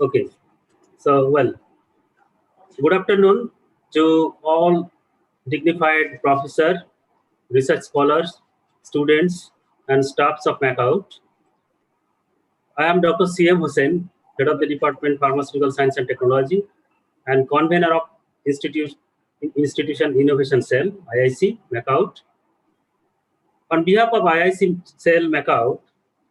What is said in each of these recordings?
Okay. So, well, good afternoon to all dignified professor, research scholars, students, and staffs of MAKAUT. I am Dr. C.M. Hussain, Head of the Department Pharmaceutical Science and Technology and convener of Institution Innovation Cell, IIC, MAKAUT. On behalf of IIC Cell, MAKAUT,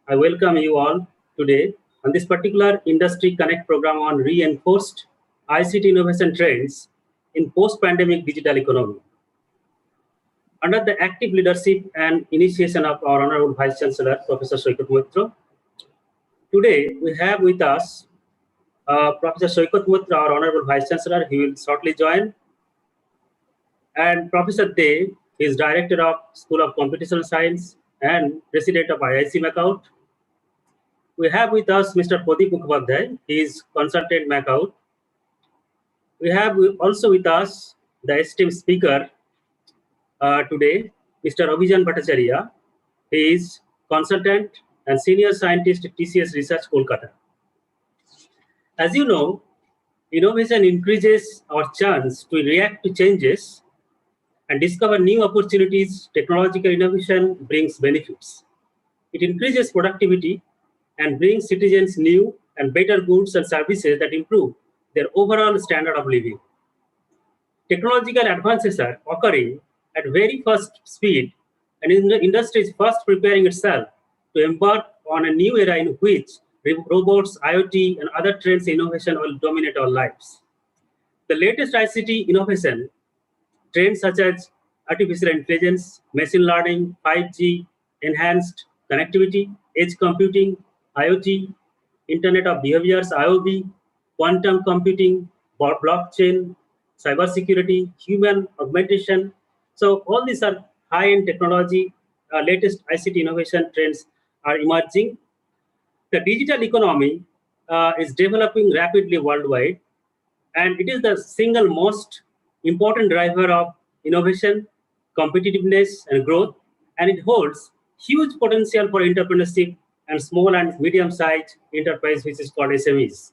I welcome you all today on this particular Industry Connect program on reinforced ICT innovation trends in post-pandemic digital economy. Under the active leadership and initiation of our Honorable Vice Chancellor, Professor Soikat Moitra, today we have with us Professor Soikat Moitra, our Honorable Vice Chancellor. He will shortly join. And Professor De is Director of School of Computational Science and President of IIC MAKAUT. We have with us Mr. Pradeep Mukhopadhyay. He is Consultant MAKAUT. We have also with us the esteemed speaker today, Mr. Abhijan Bhattacharya. He is Consultant and Senior Scientist at TCS Research, Kolkata. As you know, innovation increases our chance to react to changes and discover new opportunities. Technological innovation brings benefits. It increases productivity and brings citizens new and better goods and services that improve their overall standard of living. Technological advances are occurring at very fast speed, and the industry is fast preparing itself to embark on a new era in which robots, IoT, and other trends innovation will dominate our lives. The latest ICT innovation trends such as artificial intelligence, machine learning, 5G, enhanced connectivity, edge computing, IoT, Internet of Behaviors, IoB, quantum computing, blockchain, cybersecurity, human augmentation. So all these are high-end technology, latest ICT innovation trends are emerging. The digital economy is developing rapidly worldwide, and it is the single most important driver of innovation, competitiveness, and growth, and it holds huge potential for entrepreneurship and small and medium-sized enterprise, which is called SMEs.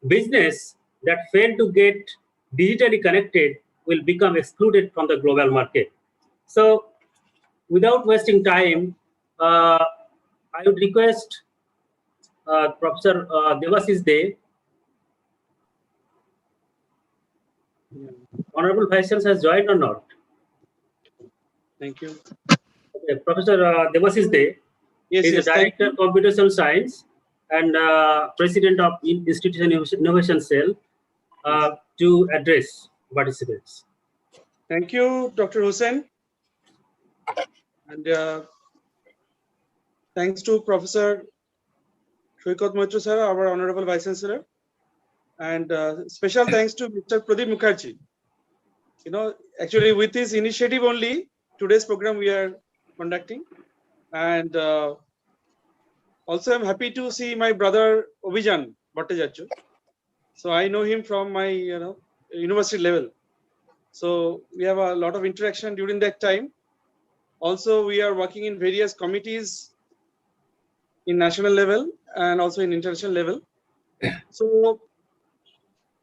Business that fail to get digitally connected will become excluded from the global market. So, without wasting time, I would request Professor Devashish De. Honorable Vice Chancellor has joined or not? Thank you. Okay, Professor Devashish De is the Director of Computational Science and President of Institution Innovation Cell to address participants. Thank you, Dr. Hussain. And thanks to Professor Soikat Moitra sir, our Honorable Vice Chancellor. And special thanks to Mr. Pradeep Mukherjee. You know, actually with this initiative only, today's program we are conducting. And also I'm happy to see my brother Abhijan Bhattacharya. So I know him from my university level. So we have a lot of interaction during that time. Also, we are working in various committees in national level and also in international level. So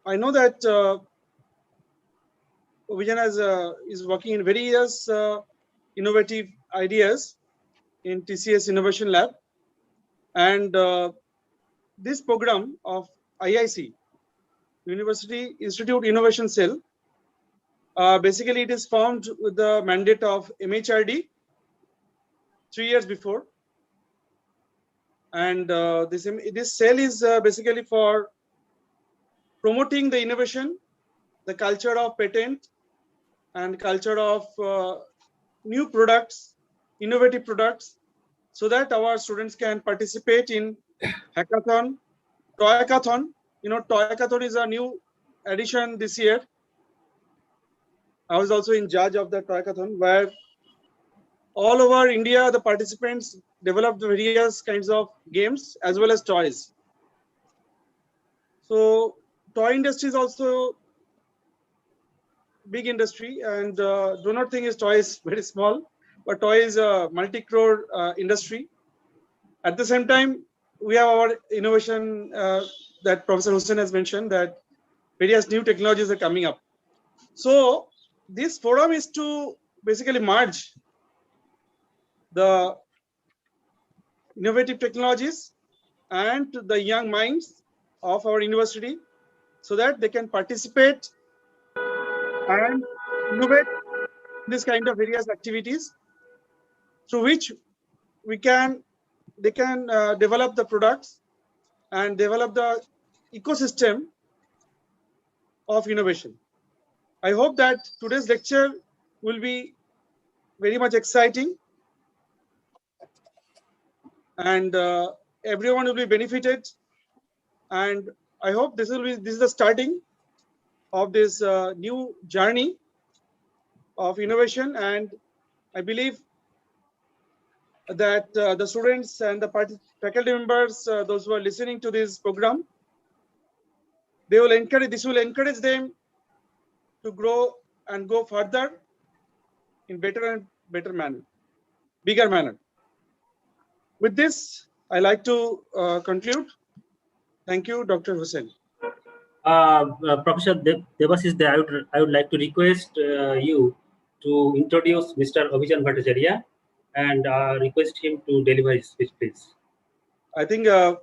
I know that Abhijan is working in various innovative ideas in TCS Innovation Lab. And this program of IIC, University Institute Innovation Cell, basically it is formed with the mandate of MHRD 3 years before. And this cell is basically for promoting the innovation, the culture of patent, and culture of new products, innovative products, so that our students can participate in hackathon, toyakathon. You know, toyakathon is a new addition this year. I was also in charge of the toyakathon, where all over India, the participants developed various kinds of games as well as toys. So toy industry is also big industry, and do not think toy is very small, but toy is a multi-crore industry. At the same time, we have our innovation that Professor Hussain has mentioned, that various new technologies are coming up. So this forum is to basically merge the innovative technologies and the young minds of our university, so that they can participate and innovate this kind of various activities, through which they can develop the products and develop the ecosystem of innovation. I hope that today's lecture will be very much exciting, and everyone will be benefited. And I hope this is the starting of this new journey of innovation. And I believe that the students and the faculty members, those who are listening to this program, this will encourage them to grow and go further in better manner, bigger manner. With this, I like to conclude. Thank you, Dr. Hussain. Professor Devashish, I would like to request you to introduce Mr. Abhijan Bhattacharya and request him to deliver his speech, please. I think that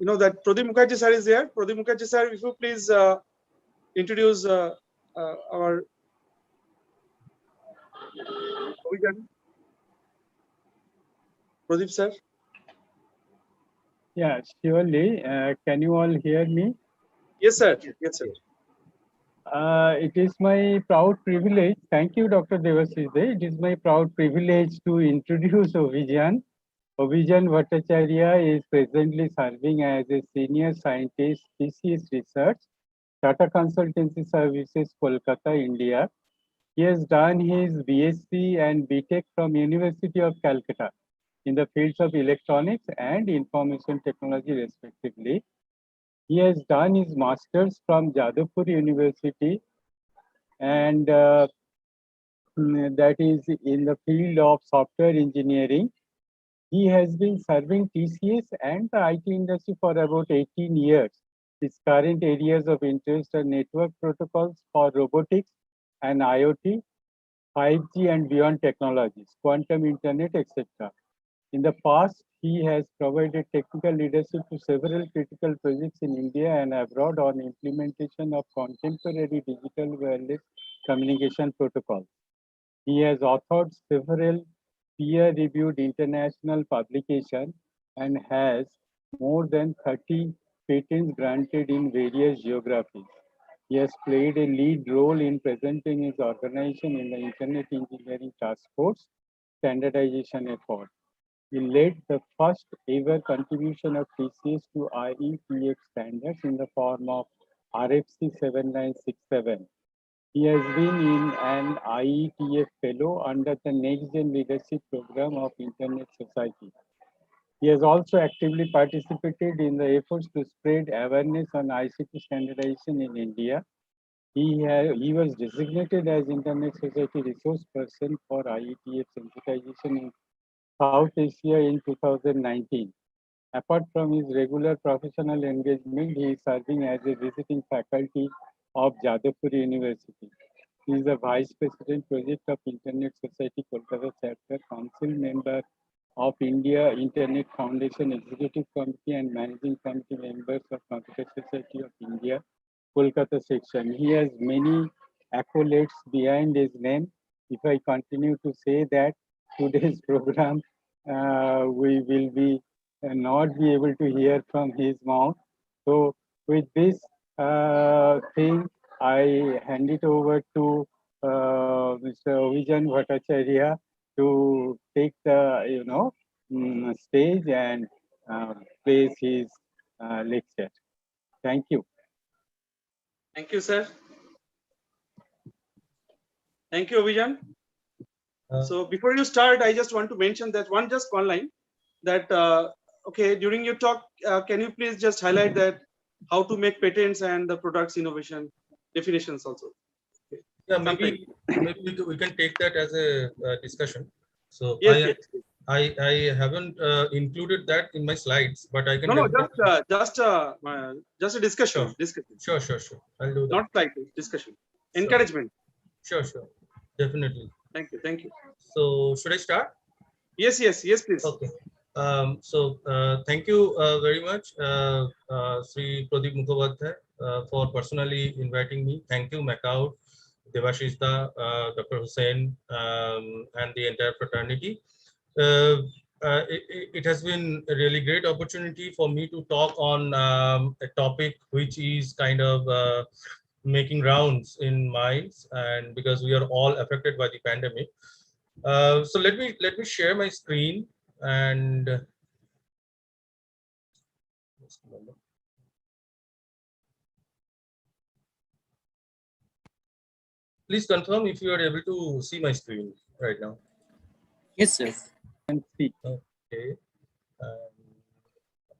Pradip Mukherjee sir is there. Pradip Mukherjee sir, if you please introduce our Abhijan. Pradip sir. Yeah, surely. Can you all hear me? Yes, sir. Yes, sir. It is my proud privilege. Thank you, Dr. Devashish. It is my proud privilege to introduce Abhijan. Abhijan Bhattacharya is presently serving as a senior scientist, TCS Research, Tata Consultancy Services, Kolkata, India. He has done his BSc and BTech from University of Calcutta in the fields of electronics and information technology, respectively. He has done his master's from Jadavpur University, and that is in the field of software engineering. He has been serving TCS and the IT industry for about 18 years. His current areas of interest are network protocols for robotics and IoT, 5G and beyond technologies, quantum internet, etc. In the past, he has provided technical leadership to several critical projects in India and abroad on implementation of contemporary digital wireless communication protocols. He has authored several peer-reviewed international publications and has more than 30 patents granted in various geographies. He has played a lead role in presenting his organization in the Internet Engineering Task Force standardization effort. He led the first ever contribution of TCS to IETF standards in the form of RFC 7967. He has been in an IETF fellow under the Next Gen Leadership Program of Internet Society. He has also actively participated in the efforts to spread awareness on ICT standardization in India. He was designated as Internet Society resource person for IETF sensitization in South Asia in 2019. Apart from his regular professional engagement, he is serving as a visiting faculty of Jadavpur University. He is the Vice President Project of Internet Society Kolkata Chapter, Council Member of India Internet Foundation Executive Committee and Managing Committee members of Computer Society of India, Kolkata section. He has many accolades behind his name. If I continue to say that, today's program, we will be not be able to hear from his mouth. So with this thing, I hand it over to Mr. Abhijan Bhattacharya to take the stage and place his lecture. Thank you. Thank you, sir. Thank you, Abhijan. So before you start, I just want to mention that one line that okay, during your talk, can you please just highlight that how to make patents and the products innovation definitions also? Okay. Yeah, maybe we can take that as a discussion. So yes. I haven't included that in my slides, but I can No, definitely. just a discussion. Sure, Discussion, sure. I'll do that. not like discussion. Sure, Encouragement. sure. Definitely. Thank you. So should I start? Yes, please. Okay. Thank you very much, Sri Pradeep Mukhopadhyay, for personally inviting me. Thank you, MAKAUT, Devashishta, Dr. Hussain, and the entire fraternity. Uh, it has been a really great opportunity for me to talk on a topic which is kind of making rounds in minds, and because we are all affected by the pandemic. So let me share my screen and just a moment. Please confirm if you are able to see my screen right now. Yes, sir. And see. Okay.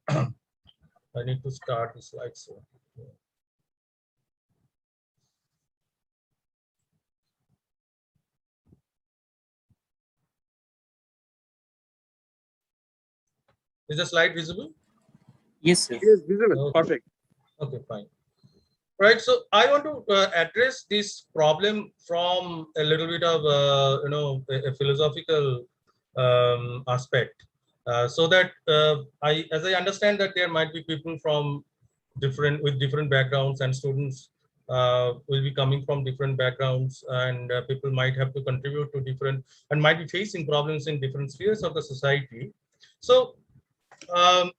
I need to start the slide. So is the slide visible? Yes, sir. Yes, visible. Okay. Perfect. Okay, fine. Right. So I want to address this problem from a little bit of a philosophical aspect, so that as I understand that there might be people from different backgrounds, and students will be coming from different backgrounds, and people might have to contribute to different and might be facing problems in different spheres of the society. So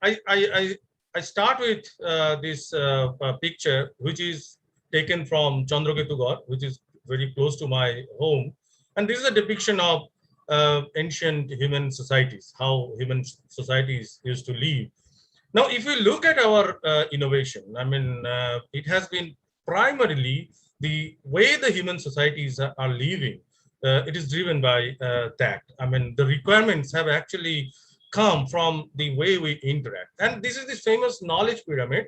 I start with this picture, which is taken from Chandraketu God, which is very close to my home. And this is a depiction of ancient human societies, how human societies used to live. Now, if we look at our innovation, I mean, it has been primarily the way the human societies are living. It is driven by that. I mean, the requirements have actually come from the way we interact. And this is the famous knowledge pyramid.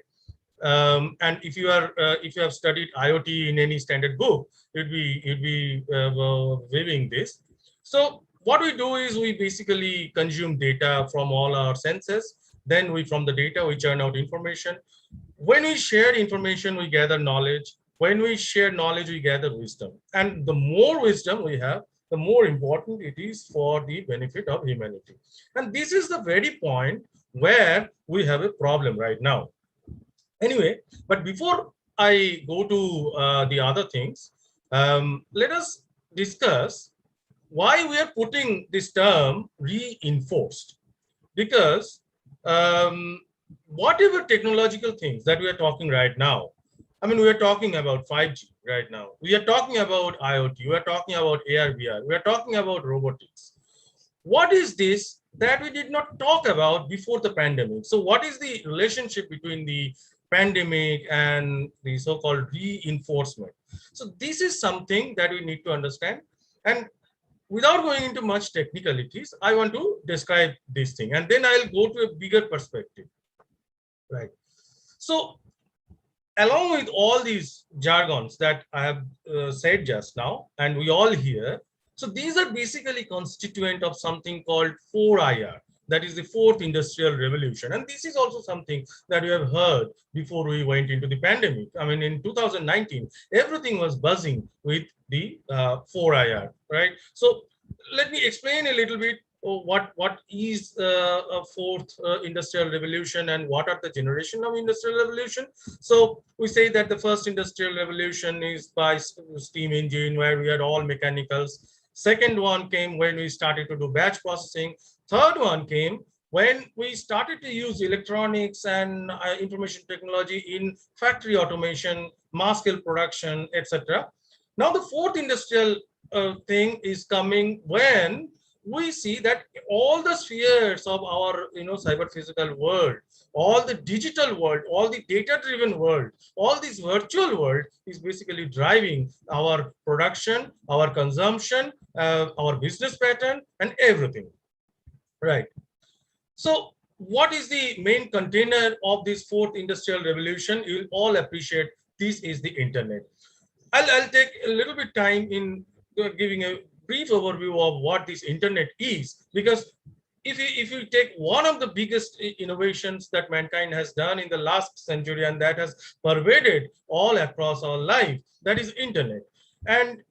And if you have studied IoT in any standard book, you'd be viewing this. So what we do is we basically consume data from all our senses. Then from the data we churn out information. When we share information, we gather knowledge. When we share knowledge, we gather wisdom. And the more wisdom we have, the more important it is for the benefit of humanity. And this is the very point where we have a problem right now. Anyway, but before I go to the other things, let us discuss why we are putting this term reinforced. Because whatever technological things that we are talking right now, I mean, we are talking about 5G right now. We are talking about IoT. We are talking about AR, VR. We are talking about robotics. What is this that we did not talk about before the pandemic? So what is the relationship between the pandemic and the so-called reinforcement? So this is something that we need to understand. And without going into much technicalities, I want to describe this thing, and then I'll go to a bigger perspective, right? So along with all these jargons that I have said just now, and we all hear, so these are basically constituent of something called 4IR, that is the fourth industrial revolution. And this is also something that we have heard before we went into the pandemic. I mean, in 2019, everything was buzzing with the 4IR, right? So let me explain a little bit what is a fourth industrial revolution and what are the generation of industrial revolution. So we say that the first industrial revolution is by steam engine, where we had all mechanicals. Second one came when we started to do batch processing. Third one came when we started to use electronics and information technology in factory automation, mass scale production, etc. Now the fourth industrial thing is coming when we see that all the spheres of our cyber physical world, all the digital world, all the data driven world, all this virtual world is basically driving our production, our consumption, our business pattern, and everything, right? So what is the main container of this fourth industrial revolution? You'll all appreciate this is the internet. I'll take a little bit time in giving a brief overview of what this internet is, because if you take one of the biggest innovations that mankind has done in the last century, and that has pervaded all across our life, that is internet. And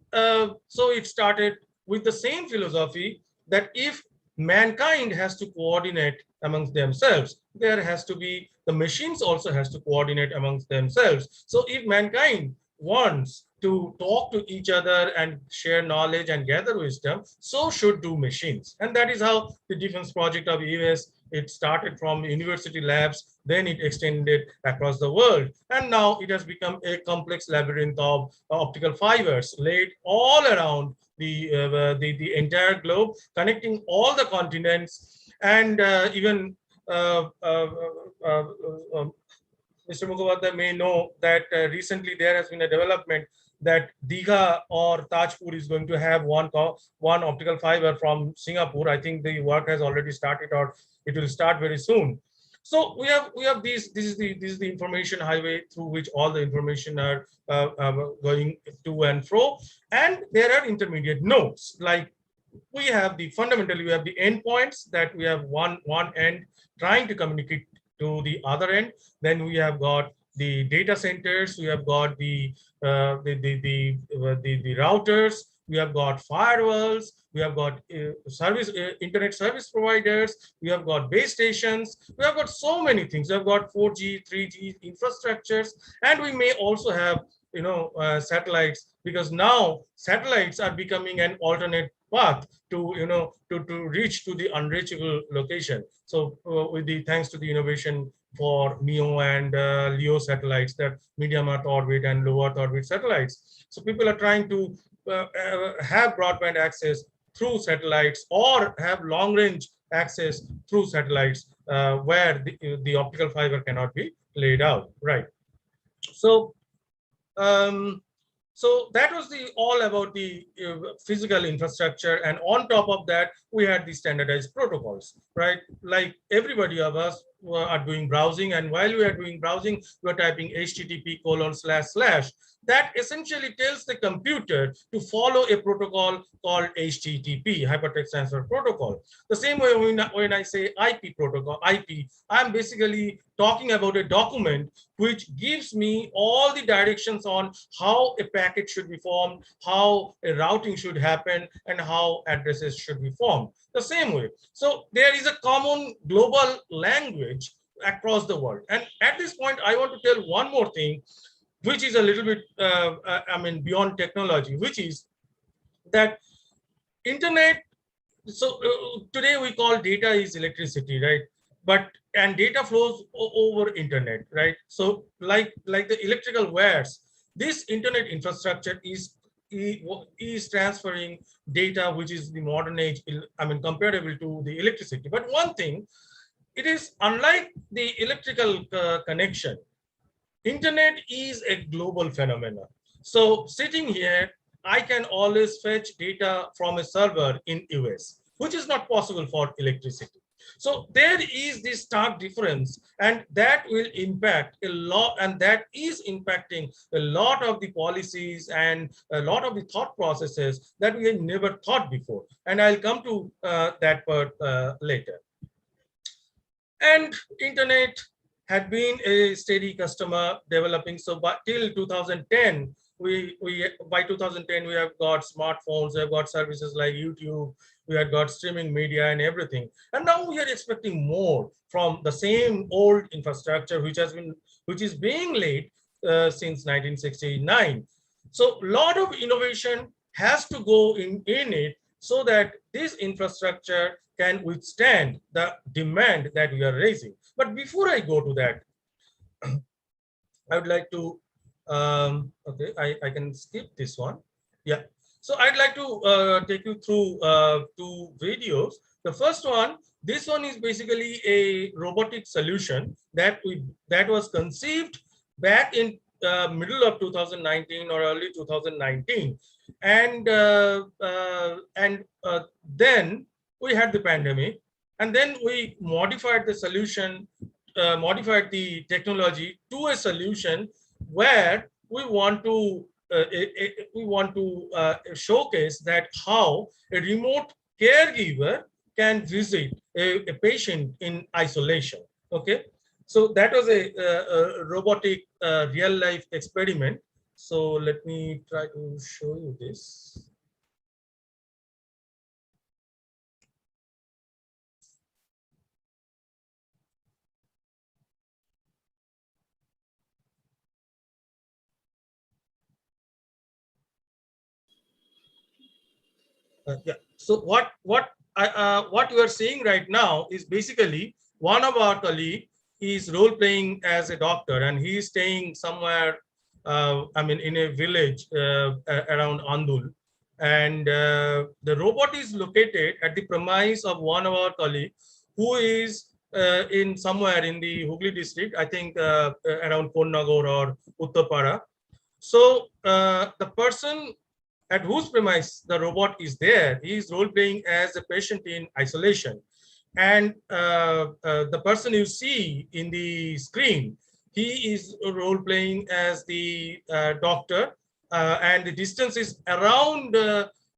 so it started with the same philosophy that if mankind has to coordinate amongst themselves, there has to be, the machines also has to coordinate amongst themselves. So if mankind wants to talk to each other and share knowledge and gather wisdom, so should do machines. And that is how the defense project of US, it started from university labs, then it extended across the world, and now it has become a complex labyrinth of optical fibers laid all around the entire globe, connecting all the continents. And even Mr. Mukhopadhyay may know that recently there has been a development that Digha or Tajpur is going to have one optical fiber from Singapore. I think the work has already started, or it will start very soon. So we have these. This is the information highway through which all the information are going to and fro. And there are intermediate nodes. Like we have fundamentally we have the endpoints that we have one end trying to communicate to the other end. Then we have got the data centers. We have got the routers. We have got firewalls. We have got internet service providers. We have got base stations. We have got so many things. We have got 4G, 3G infrastructures, and we may also have satellites, because now satellites are becoming an alternate path to to reach to the unreachable location. So thanks to the innovation for MEO and LEO satellites, that medium Earth orbit and low Earth orbit satellites. So people are trying to have broadband access through satellites, or have long range access through satellites where the optical fiber cannot be laid out, right? So so that was all about the physical infrastructure, and on top of that, we had the standardized protocols, right? Like everybody of us are doing browsing, and while we are doing browsing, we are typing http:// that essentially tells the computer to follow a protocol called HTTP, Hypertext Transfer Protocol. The same way when I say IP protocol, I'm basically talking about a document which gives me all the directions on how a packet should be formed, how a routing should happen, and how addresses should be formed. The same way. So there is a common global language across the world. And at this point, I want to tell one more thing, which is a little bit, beyond technology, which is that internet. So today we call data is electricity, right? And data flows over internet, right? So like the electrical wires, this internet infrastructure is transferring data, which is the modern age, comparable to the electricity. But one thing, it is unlike the electrical connection. Internet is a global phenomenon. So sitting here, I can always fetch data from a server in US, which is not possible for electricity. So there is this stark difference, and that will impact a lot, and that is impacting a lot of the policies and a lot of the thought processes that we had never thought before. And I'll come to that part later. And internet had been a steady customer developing. So but till 2010, by 2010 we have got smartphones, we have got services like YouTube, we have got streaming media and everything. And now we are expecting more from the same old infrastructure which is being laid since 1969. So a lot of innovation has to go in it, so that this infrastructure can withstand the demand that we are raising. But before I go to that, I would like to, okay, I can skip this one. Yeah. So I'd like to take you through 2 videos. The first one, this one is basically a robotic solution that was conceived back in middle of 2019 or early 2019, and then we had the pandemic, and then we modified the solution, modified the technology to a solution where we want to showcase that how a remote caregiver can visit a patient in isolation. Okay, so that was a robotic real life experiment. So let me try to show you this. Yeah. So what you are seeing right now is basically one of our colleague is role playing as a doctor, and he is staying somewhere. I mean, in a village around Andul, and the robot is located at the premise of one of our colleague who is in somewhere in the Hooghly district. I think around Ponnagor or Uttarpara. So the person at whose premise the robot is there, he is role playing as a patient in isolation. And the person you see in the screen, he is role playing as the doctor, and the distance is around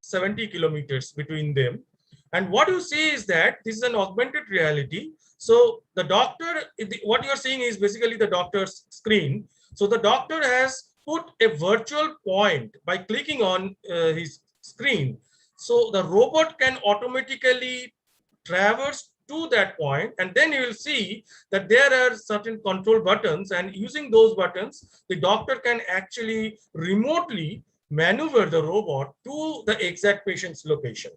70 kilometers between them. And what you see is that this is an augmented reality. So the doctor, what you're seeing is basically the doctor's screen. So the doctor has put a virtual point by clicking on his screen. So the robot can automatically traverse to that point, and then you will see that there are certain control buttons, and using those buttons, the doctor can actually remotely maneuver the robot to the exact patient's location.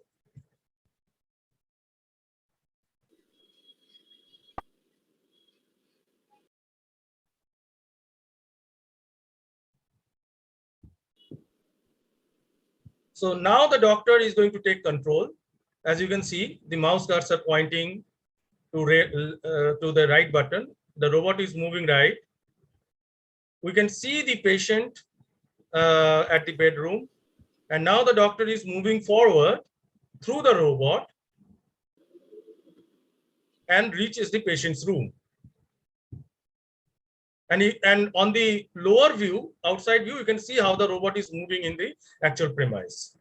So now the doctor is going to take control. As you can see, the mouse cursor pointing to the right button. The robot is moving right. We can see the patient at the bedroom. And now the doctor is moving forward through the robot and reaches the patient's room. And on the lower view, outside view, you can see how the robot is moving in the actual premise.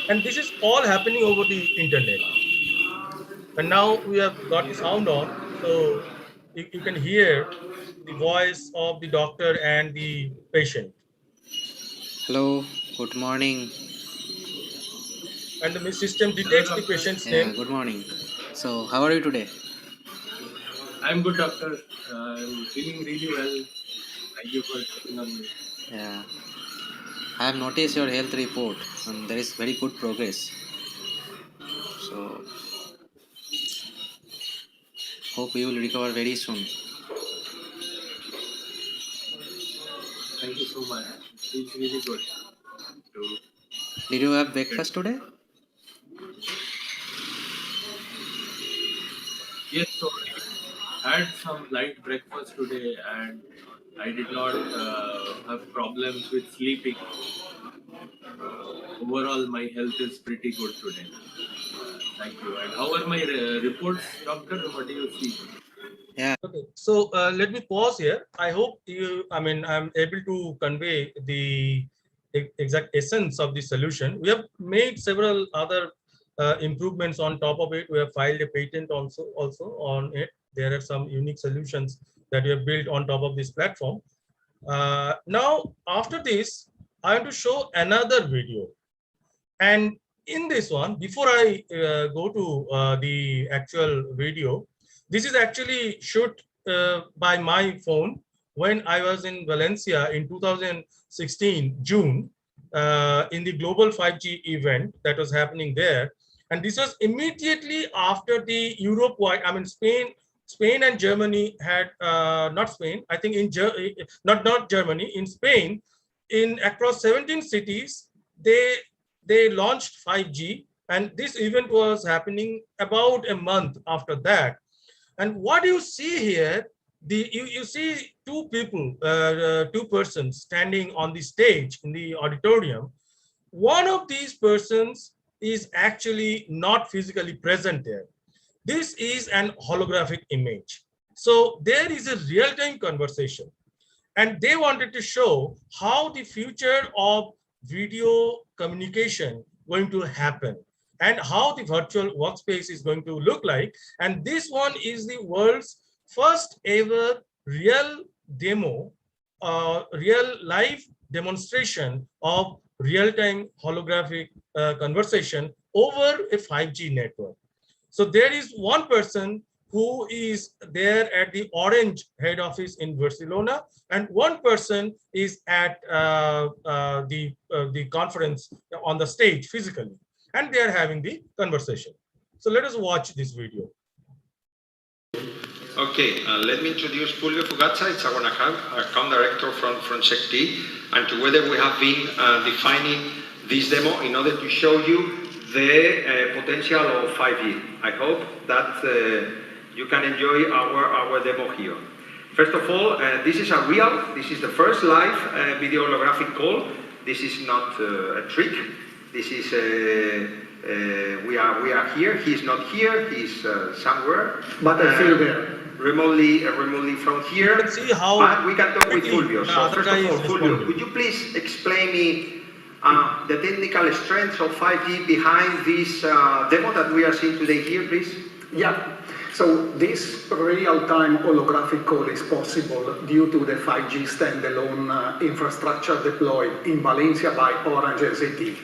And this is all happening over the internet. And now we have got the sound on, so you can hear the voice of the doctor and the patient. Hello, good morning. And the system detects the patient's Yeah, name. good morning. So, how are you today? I'm good, doctor. I'm feeling really well. Thank you for checking on me. Yeah, I have noticed your health report, and there is very good progress. So, hope you will recover very soon. Thank you so much. It feels really good. To Did you have breakfast today? yes, so I had some light breakfast today, and I did not have problems with sleeping. Overall, my health is pretty good today. Thank you. And how are my reports, doctor? What do you see? Yeah. Okay, so let me pause here. I hope I'm able to convey the exact essence of the solution. We have made several other improvements on top of it. We have filed a patent also on it. There are some unique solutions that we have built on top of this platform. Now, after this, I want to show another video. And in this one, before I go to the actual video, this is actually shoot by my phone when I was in Valencia in 2016, June, in the global 5G event that was happening there. And this was immediately after the Europe-wide, Spain and Germany had, not Spain, I think not Germany, in Spain, in across 17 cities, they launched 5G, and this event was happening about a month after that. And what you see here, you see two people, two persons standing on the stage in the auditorium. One of these persons is actually not physically present there. This is an holographic image. So there is a real-time conversation. and they wanted to show how the future of video communication going to happen and how the virtual workspace is going to look like. And this one is the world's first ever real demo, real live demonstration of real-time holographic conversation over a 5G network. So there is one person who is there at the Orange head office in Barcelona, and one person is at the conference on the stage physically, and they are having the conversation. So let us watch this video. Okay, let me introduce Julio Fugazza. It's our account director from ICT, and together we have been defining this demo in order to show you the potential of 5G. I hope that you can enjoy our demo here. First of all, this is this is the first live video holographic call. This is not a trick. This is we are here. He's not here. He's somewhere. But I feel there. Remotely from here. You can see how but we can talk with Fulvio. So first of all, Fulvio, could you please explain me the technical strengths of 5G behind this demo that we are seeing today here, please? Yeah. So this real-time holographic call is possible due to the 5G standalone infrastructure deployed in Valencia by Orange ICT.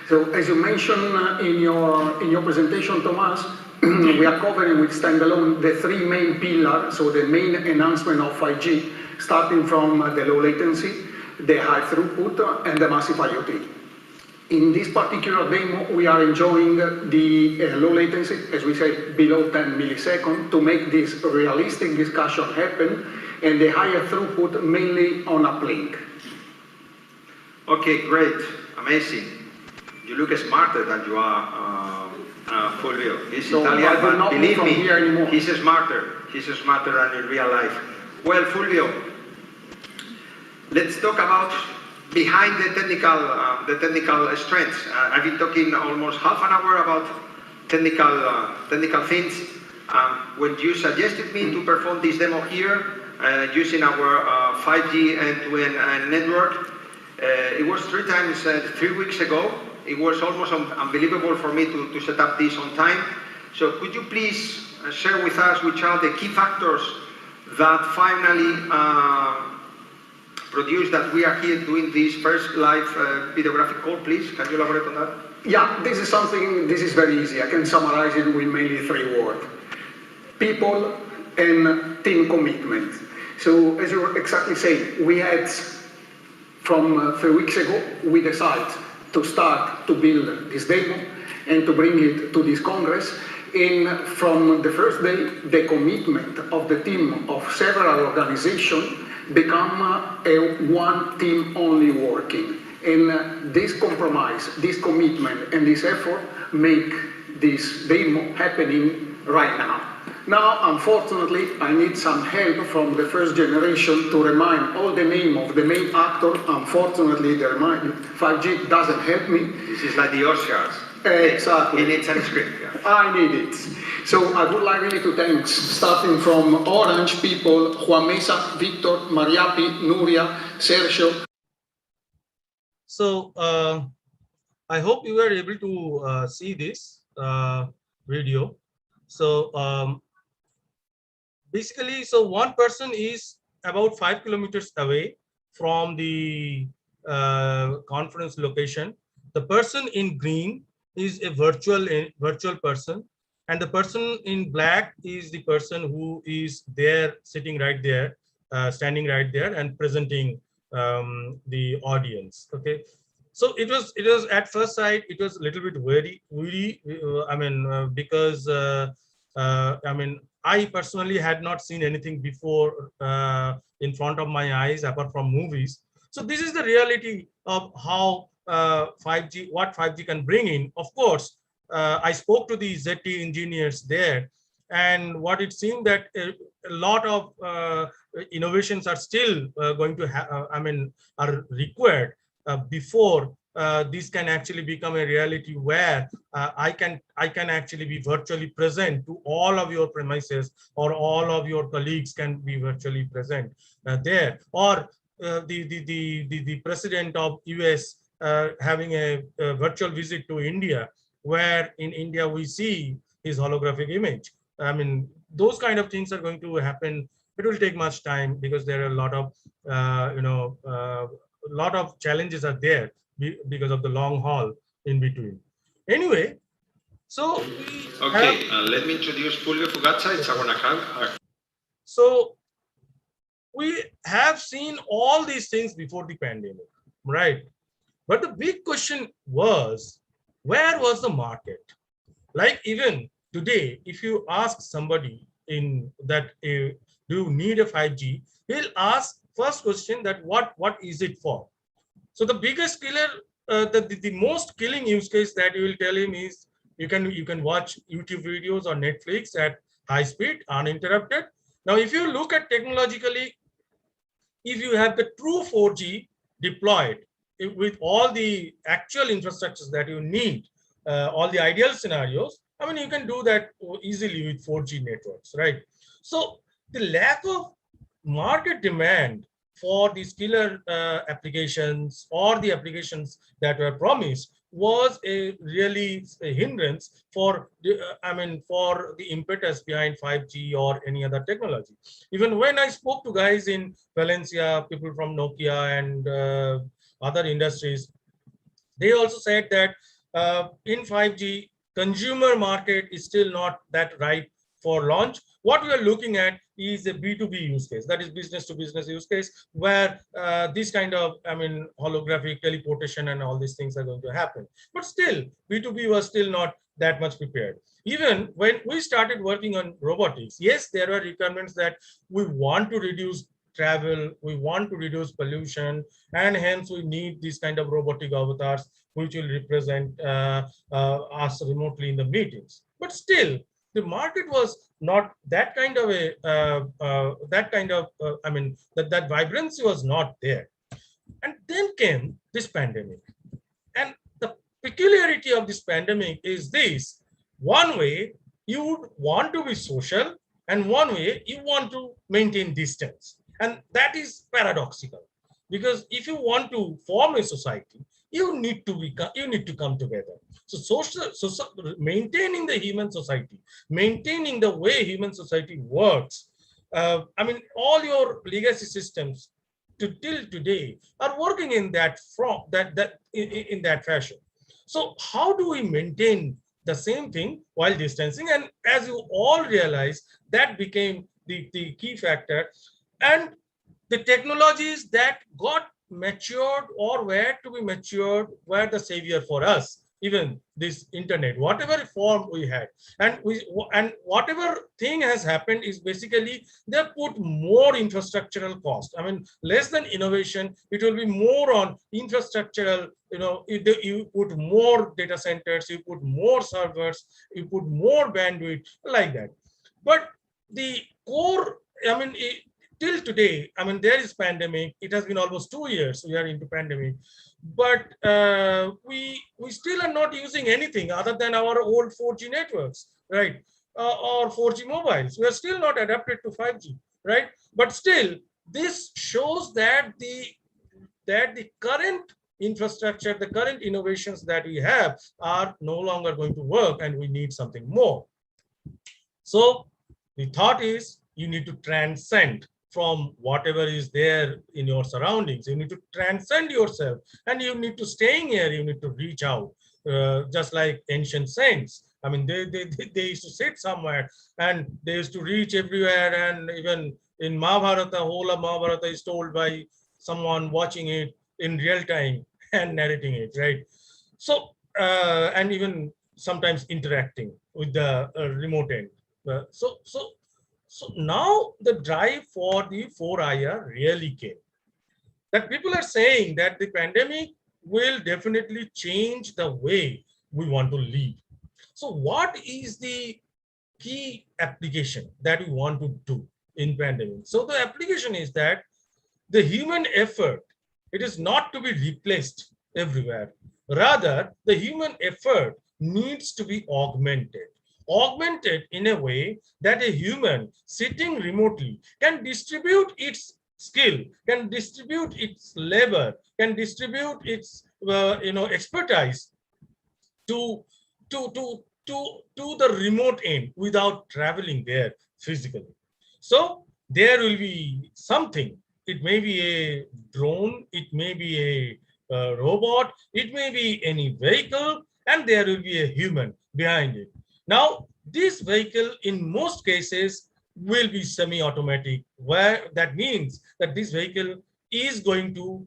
So as you mentioned in your presentation, Thomas, we are covering with standalone the three main pillars, so the main enhancement of 5G, starting from the low latency, the high throughput, and the massive IoT. In this particular demo, we are enjoying the low latency, as we say, below 10 milliseconds, to make this realistic discussion happen, and the higher throughput mainly on uplink. Okay, great, amazing. You look smarter than you are, Fulvio. He's So Italian, but believe me, he's smarter. He's smarter than in real life. Well, Fulvio, let's talk about behind the technical strengths. I've been talking almost half an hour about technical things. When you suggested me to perform this demo here using our 5G end-to-end network, it was 3 weeks ago. It was almost unbelievable for me to set up this on time. So could you please share with us which are the key factors that finally produce that we are here doing this first live videographic call, please? Can you elaborate on that? Yeah, this is very easy. I can summarize it with mainly 3 words. People and team commitment. So as you exactly say, we had, from 3 weeks ago, we decided to start to build this demo and to bring it to this Congress. And from the first day, the commitment of the team of several organizations become one team only working. And this compromise, this commitment, and this effort make this demo happening right now. Now, unfortunately, I need some help from the first generation to remind all the name of the main actor. Unfortunately, the 5G doesn't help me. This is like the Oscars. Exactly. He needs a script. Yeah. I need it. So I would like really to thank, starting from Orange people, Juan Mesa, Victor, Mariapi, Nuria, Sergio. So I hope you were able to see this video. So basically, so one person is about 5 kilometers away from the conference location. The person in green is a virtual person, and the person in black is the person who is there, sitting right there, standing right there, and presenting the audience. Okay, so it was at first sight it was a little bit weary. I mean, because I mean, I personally had not seen anything before in front of my eyes apart from movies. So this is the reality of how 5G, what 5G can bring in. Of course, I spoke to the ZT engineers there, and what it seemed that a lot of innovations are still going to are required before this can actually become a reality where I can actually be virtually present to all of your premises, or all of your colleagues can be virtually present there, or the president of US having a virtual visit to India, where in India we see his holographic image. I mean, those kind of things are going to happen. It will take much time because there are a lot of lot of challenges are there because of the long haul in between. Anyway, so okay, let me introduce Fulvio Fugazza. It's our account. So we have seen all these things before the pandemic, right? But the big question was, where was the market? Like even today, if you ask somebody in that, do you need a 5G? He'll ask first question that what is it for? So the biggest killer, the most killing use case that you will tell him is you can watch YouTube videos or Netflix at high speed, uninterrupted. Now, if you look at technologically, if you have the true 4G deployed with all the actual infrastructures that you need, all the ideal scenarios, I mean, you can do that easily with 4G networks, right? So the lack of market demand for these killer applications or the applications that were promised was a really a hindrance for the, for the impetus behind 5G or any other technology. Even when I spoke to guys in Valencia, people from Nokia and other industries, they also said that in 5G, consumer market is still not that ripe for launch. What we are looking at is a B2B use case, that is business to business use case, where this kind of, holographic teleportation and all these things are going to happen. But still, B2B was still not that much prepared. Even when we started working on robotics, yes, there were requirements that we want to reduce travel, we want to reduce pollution, and hence we need these kind of robotic avatars which will represent us remotely in the meetings. But still, the market was not that kind of a that vibrancy was not there. And then came this pandemic, and the peculiarity of this pandemic is this: one way you would want to be social, and one way you want to maintain distance, and that is paradoxical, because if you want to form a society, you need to come together. So maintaining the human society, maintaining the way human society works, all your legacy systems till today are working in that in that fashion. So how do we maintain the same thing while distancing? And as you all realize, that became the key factor. And the technologies that got matured or were to be matured were the savior for us. Even this internet, whatever form we had, and whatever thing has happened is basically they put more infrastructural cost. I mean, less than innovation, it will be more on infrastructural. You put more data centers, you put more servers, you put more bandwidth, like that. But the core, till today, there is pandemic. It has been almost 2 years we are into pandemic, but we still are not using anything other than our old 4G networks, right? Or 4G mobiles. We are still not adapted to 5G, right? But still, this shows that the current infrastructure, the current innovations that we have are no longer going to work, and we need something more. So the thought is, you need to transcend from whatever is there in your surroundings. You need to transcend yourself, and you need to stay here. You need to reach out, just like ancient saints. They used to sit somewhere and they used to reach everywhere. And even in Mahabharata, whole of Mahabharata is told by someone watching it in real time and narrating it, right? So, and even sometimes interacting with the remote end. So now the drive for the 4IR really came. That people are saying that the pandemic will definitely change the way we want to live. So what is the key application that we want to do in pandemic? So the application is that the human effort, it is not to be replaced everywhere. Rather, the human effort needs to be augmented. Augmented in a way that a human sitting remotely can distribute its skill, can distribute its labor, can distribute its expertise to the remote end without traveling there physically. So there will be something. It may be a drone, it may be a robot, it may be any vehicle, and there will be a human behind it. Now, this vehicle in most cases will be semi-automatic, where that means that this vehicle is going to,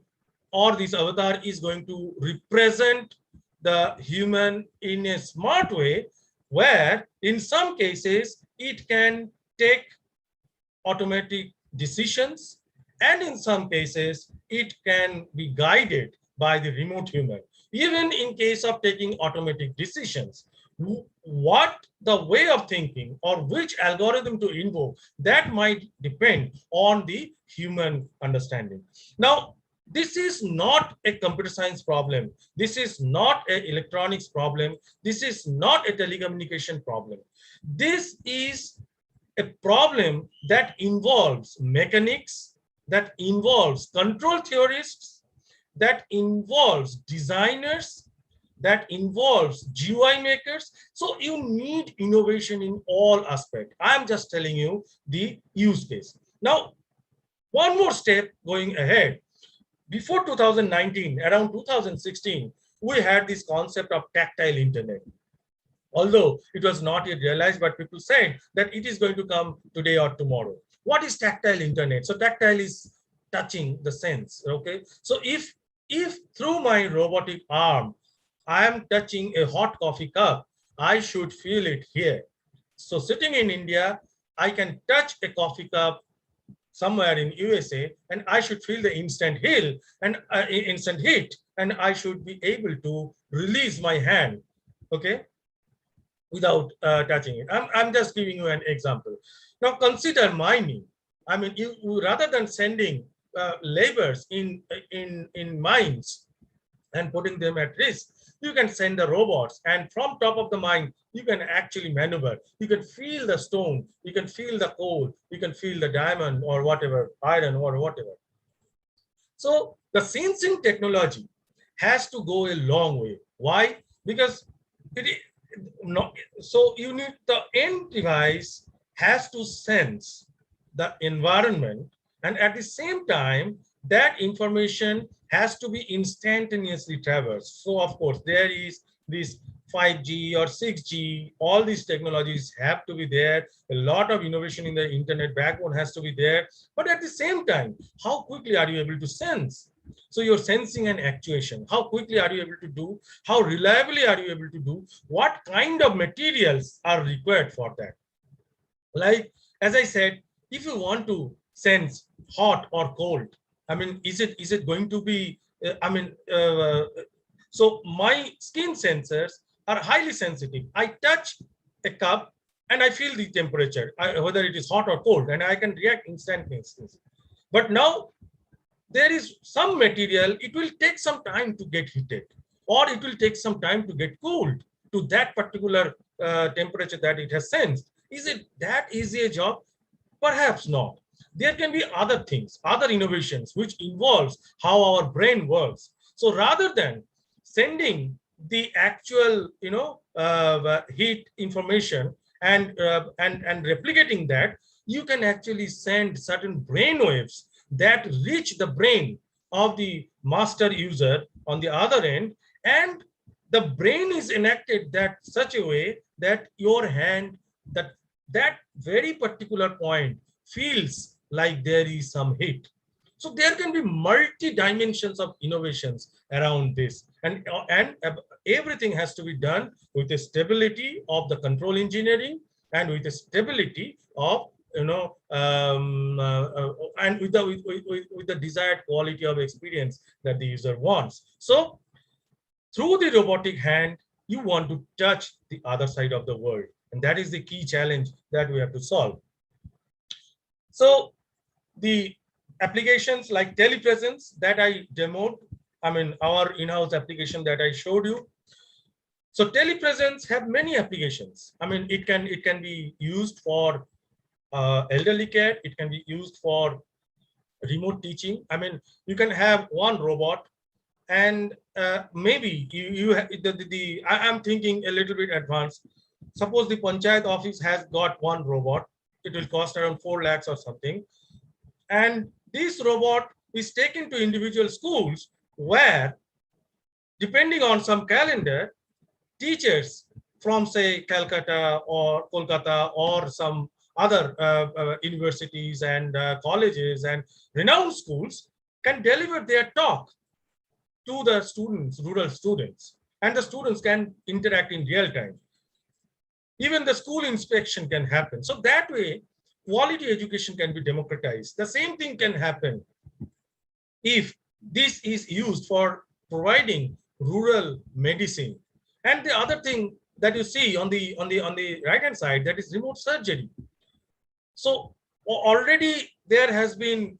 or this avatar is going to represent the human in a smart way, where in some cases it can take automatic decisions, and in some cases it can be guided by the remote human. Even in case of taking automatic decisions, what the way of thinking or which algorithm to invoke, that might depend on the human understanding. Now, this is not a computer science problem. This is not an electronics problem. This is not a telecommunication problem. This is a problem that involves mechanics, that involves control theorists, that involves designers, that involves GUI makers. So you need innovation in all aspects. I'm just telling you the use case. Now, one more step going ahead. Before 2019, around 2016, we had this concept of tactile internet. Although it was not yet realized, but people said that it is going to come today or tomorrow. What is tactile internet? So tactile is touching the sense, okay? So if through my robotic arm, I am touching a hot coffee cup, I should feel it here. So sitting in India, I can touch a coffee cup somewhere in USA, and I should feel the instant heat, and I should be able to release my hand, okay, without touching it. I'm just giving you an example. Now consider mining. I mean, you rather than sending laborers in mines and putting them at risk, you can send the robots, and from top of the mine, you can actually maneuver. You can feel the stone, you can feel the coal, you can feel the diamond or whatever, iron or whatever. So the sensing technology has to go a long way. Why? Because so you need, the end device has to sense the environment, and at the same time, that information has to be instantaneously traversed. So of course, there is this 5G or 6G, all these technologies have to be there. A lot of innovation in the internet backbone has to be there. But at the same time, how quickly are you able to sense? So your sensing and actuation, how quickly are you able to do? How reliably are you able to do? What kind of materials are required for that? Like, as I said, if you want to sense hot or cold, I mean, is it going to be, so my skin sensors are highly sensitive. I touch a cup and I feel the temperature, whether it is hot or cold, and I can react instantaneously. But now there is some material, it will take some time to get heated, or it will take some time to get cooled to that particular temperature that it has sensed. Is it that easy a job? Perhaps not. There can be other things, other innovations, which involves how our brain works. So rather than sending the actual, heat information and replicating that, you can actually send certain brain waves that reach the brain of the master user on the other end, and the brain is enacted that such a way that your hand, that very particular point feels like there is some heat. So there can be multi dimensions of innovations around this, and everything has to be done with the stability of the control engineering and with the stability of and with the desired quality of experience that the user wants. So through the robotic hand, you want to touch the other side of the world, and that is the key challenge that we have to solve. So the applications like Telepresence that I demoed, I mean, our in-house application that I showed you, So telepresence have many applications. I mean, it can be used for elderly care. It can be used for remote teaching. I mean, you can have one robot, and maybe I'm thinking a little bit advanced. Suppose the panchayat office has got one robot. It will cost around 4 lakhs or something, and this robot is taken to individual schools where, depending on some calendar, teachers from, say, Calcutta or Kolkata or some other universities and colleges and renowned schools can deliver their talk to the students, rural students, and the students can interact in real time. Even the school inspection can happen. So that way, quality education can be democratized. The same thing can happen if this is used for providing rural medicine. And the other thing that you see on the right hand side, that is remote surgery. So already there has been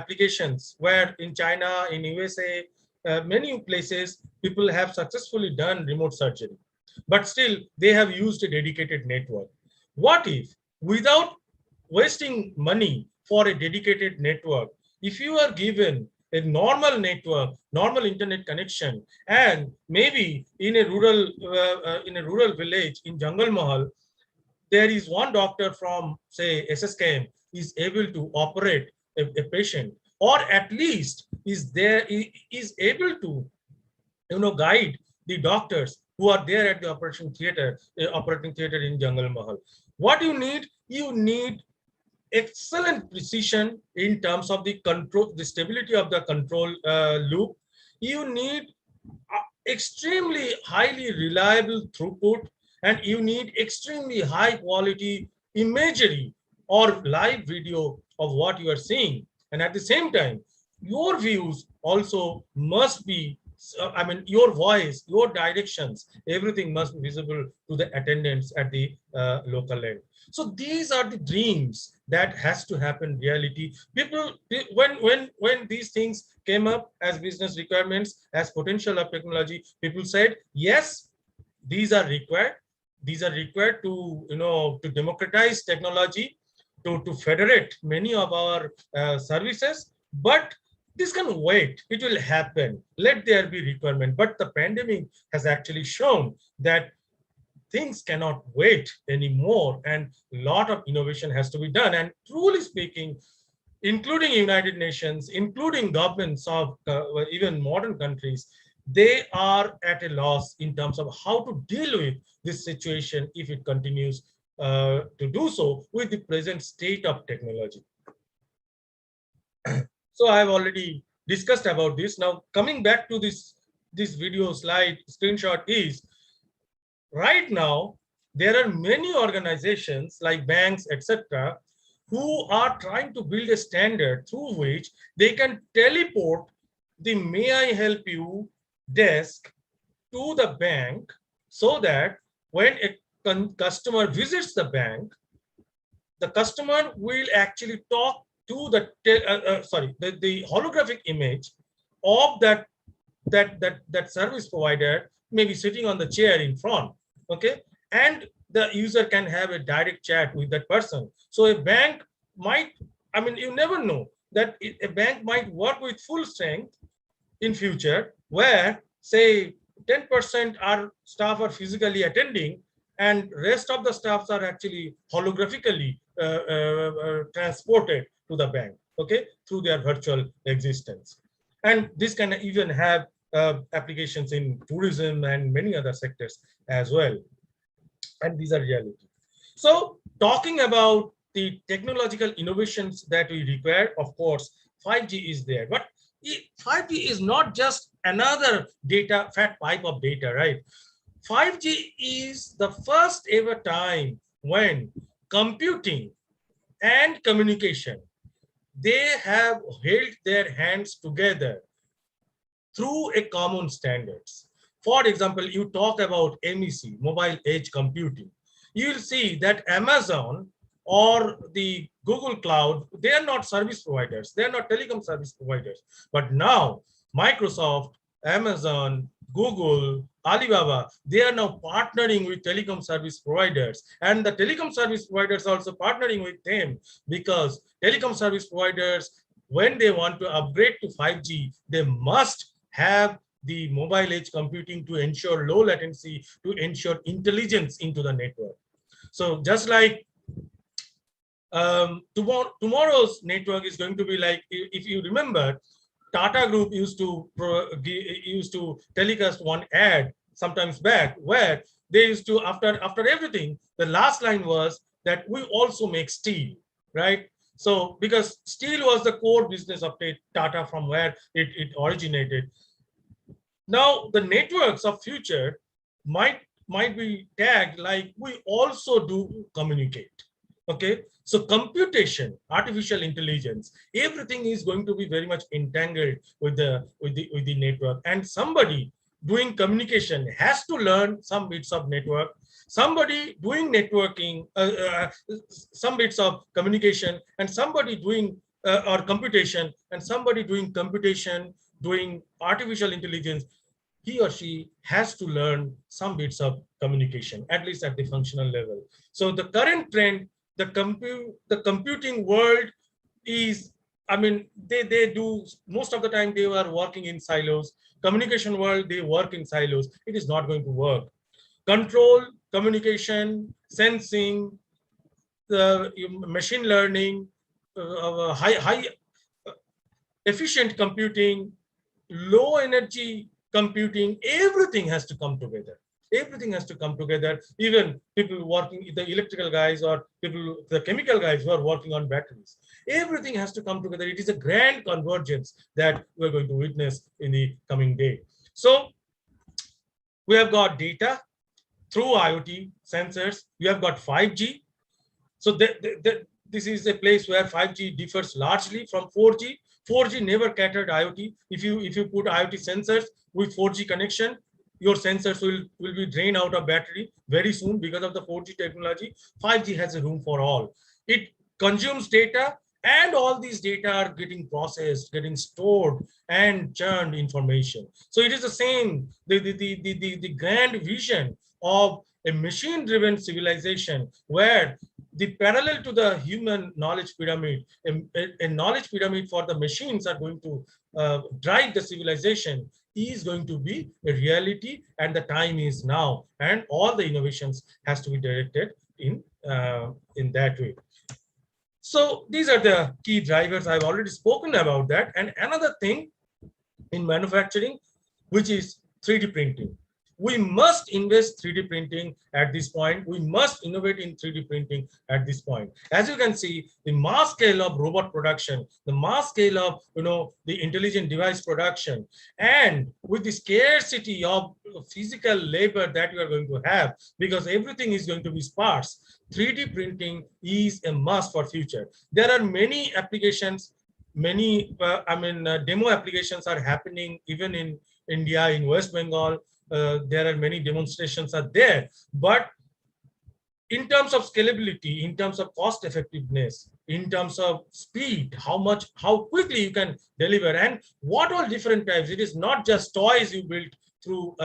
applications where in China, in USA, many places people have successfully done remote surgery, but still they have used a dedicated network. What if, without wasting money for a dedicated network, if you are given a normal network, normal internet connection, and maybe in a rural village in Jungle Mahal, there is one doctor from, say, SSKM is able to operate a patient, or at least is able to guide the doctors who are there at the operating theater in Jungle Mahal. What you need excellent precision in terms of the control, the stability of the control loop. You need extremely highly reliable throughput, and you need extremely high quality imagery or live video of what you are seeing. And at the same time, your views also must be, your voice, your directions, everything must be visible to the attendants at the local level. So these are the dreams that has to happen reality. People, when these things came up as business requirements, as potential of technology, people said, yes, these are required. These are required to, to democratize technology, to federate many of our services. But this can wait. It will happen. Let there be requirement. But the pandemic has actually shown that things cannot wait anymore, and a lot of innovation has to be done. And truly speaking, including United Nations, including governments of even modern countries, they are at a loss in terms of how to deal with this situation if it continues to do so with the present state of technology. So I have already discussed about this. Now coming back to this video slide screenshot is, right now there are many organizations like banks, etc., who are trying to build a standard through which they can teleport the "may I help you" desk to the bank, so that when a customer visits the bank, the customer will actually talk to the holographic image of that service provider, maybe sitting on the chair in front, okay, and the user can have a direct chat with that person. So a bank might, you never know, that a bank might work with full strength in future, where say 10% our staff are physically attending and rest of the staffs are actually holographically transported to the bank, okay, through their virtual existence. And this can even have applications in tourism and many other sectors as well. And these are reality. So talking about the technological innovations that we require, of course, 5G is there. But 5G is not just another fat pipe of data, right? 5G is the first ever time when computing and communication, they have held their hands together through a common standards. For example, you talk about MEC, mobile edge computing. You'll see that Amazon or the Google Cloud, they are not service providers. They are not telecom service providers. But now Microsoft, Amazon, Google, Alibaba, they are now partnering with telecom service providers, and the telecom service providers are also partnering with them, because telecom service providers, when they want to upgrade to 5G, they must have the mobile edge computing to ensure low latency, to ensure intelligence into the network. So just like tomorrow's network is going to be like, if you remember, Tata Group used to telecast one ad sometimes back, where they used to, after everything, the last line was that we also make steel, right? So because steel was the core business of Tata, from where it originated. Now the networks of future might be tagged like we also do communicate. Okay, so computation, artificial intelligence, everything is going to be very much entangled with the network, and somebody doing communication has to learn some bits of network. Somebody doing networking, some bits of communication, and somebody doing or computation, and somebody doing computation, doing artificial intelligence. He or she has to learn some bits of communication, at least at the functional level. So the current trend, the computing world is, I mean, they do, most of the time they are working in silos. Communication world, they work in silos. It is not going to work. Control, communication, sensing, machine learning, high efficient computing, low energy computing, everything has to come together. Everything has to come together. Even people working, the electrical guys or people, the chemical guys who are working on batteries, everything has to come together. It is a grand convergence that we're going to witness in the coming day. So we have got data through IoT sensors. We have got 5G. So this is a place where 5G differs largely from 4G. 4G never catered IoT. If you put IoT sensors with 4G connection, your sensors will be drained out of battery very soon because of the 4G technology. 5G has a room for all. It consumes data, and all these data are getting processed, getting stored, and churned information. So it is the same, the grand vision of a machine-driven civilization, where the parallel to the human knowledge pyramid, a knowledge pyramid for the machines are going to drive the civilization, is going to be a reality, and the time is now, and all the innovations has to be directed in that way. So these are the key drivers. I've already spoken about that. And another thing in manufacturing, which is 3D printing. We must invest 3D printing at this point. We must innovate in 3D printing at this point. As you can see, the mass scale of robot production, the mass scale of the intelligent device production, and with the scarcity of physical labor that you are going to have, because everything is going to be sparse, 3D printing is a must for future. There are many applications, many demo applications are happening even in India, in West Bengal. There are many demonstrations are there, but in terms of scalability, in terms of cost effectiveness, in terms of speed, how quickly you can deliver, and what all different types. It is not just toys you build through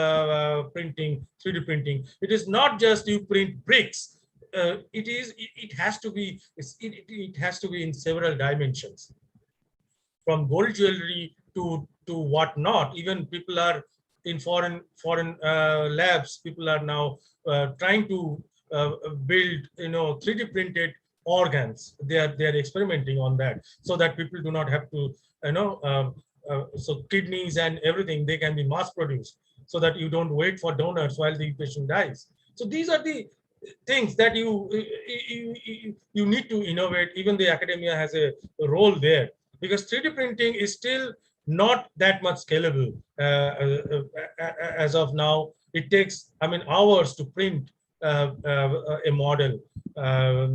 printing, 3D printing. It is not just you print bricks. It has to be in several dimensions, from gold jewelry to whatnot. Even people are in foreign labs. People are now trying to build 3D printed organs. They are experimenting on that, so that people do not have to so kidneys and everything, they can be mass produced, so that you don't wait for donors while the patient dies. So these are the things that you need to innovate. Even the academia has a role there, because 3D printing is still not that much scalable as of now. It takes hours to print a model,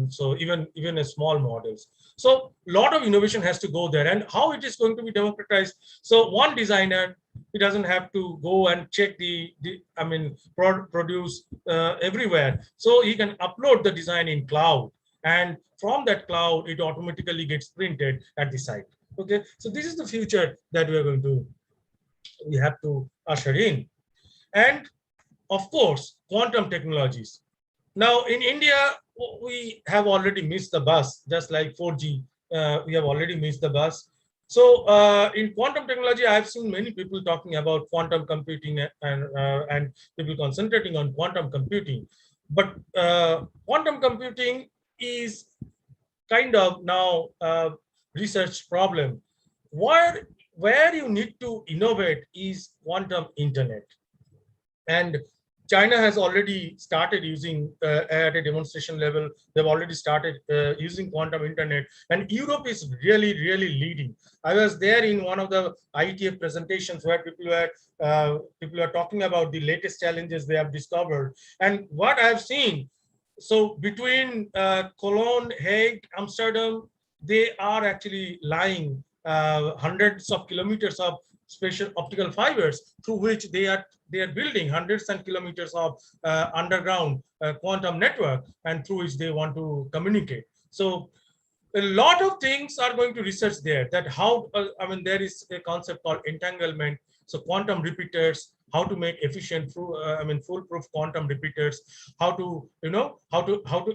so even a small models. So a lot of innovation has to go there, and how it is going to be democratized. So one designer, he doesn't have to go and check produce everywhere. So he can upload the design in cloud, and from that cloud, it automatically gets printed at the site. Okay, so this is the future that we have to usher in. and of course, quantum technologies. Now, in India, we have already missed the bus, just like 4G, we have already missed the bus. So in quantum technology, I've seen many people talking about quantum computing and people concentrating on quantum computing. But quantum computing is kind of now a research problem. Where you need to innovate is quantum internet. And China has already started using at a demonstration level. They've already started using quantum internet, and Europe is really, really leading. I was there in one of the IETF presentations where people are talking about the latest challenges they have discovered, and what I've seen. So between Cologne, Hague, Amsterdam, they are actually lying hundreds of kilometers of special optical fibers through which they are building hundreds and kilometers of underground quantum network, and through which they want to communicate. So a lot of things are going to research there, that how there is a concept called entanglement. So quantum repeaters, how to make efficient foolproof quantum repeaters, how to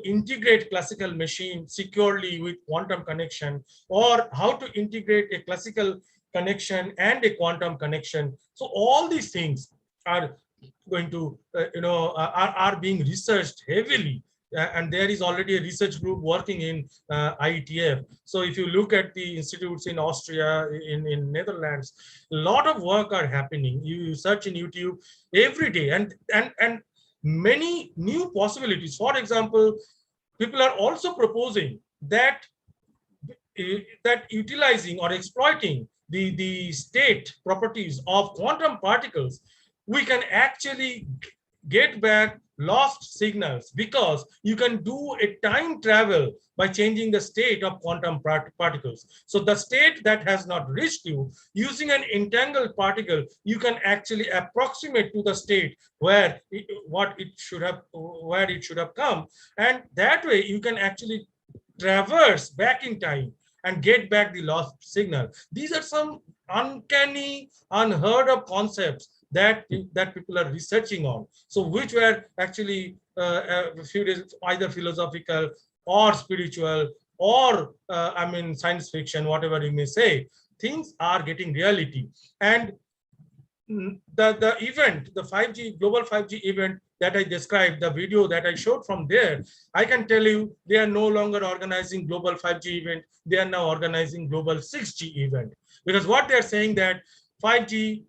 integrate classical machine securely with quantum connection, or how to integrate a classical connection and a quantum connection. So all these things are going to are being researched heavily, and there is already a research group working in IETF. So if you look at the institutes in Austria, in Netherlands, a lot of work are happening. You search in YouTube every day, and many new possibilities. For example, people are also proposing that utilizing or exploiting the state properties of quantum particles, we can actually get back lost signals, because you can do a time travel by changing the state of quantum particles. So the state that has not reached you, using an entangled particle, you can actually approximate to the state where it should have come, and that way you can actually traverse back in time and get back the lost signal. These are some uncanny, unheard of concepts that people are researching on. So which were actually either philosophical or spiritual or science fiction, whatever you may say. Things are getting reality. And the event, the 5G, global 5G event that I described, the video that I showed from there, I can tell you they are no longer organizing global 5G event. They are now organizing global 6G event. Because what they're saying that 5G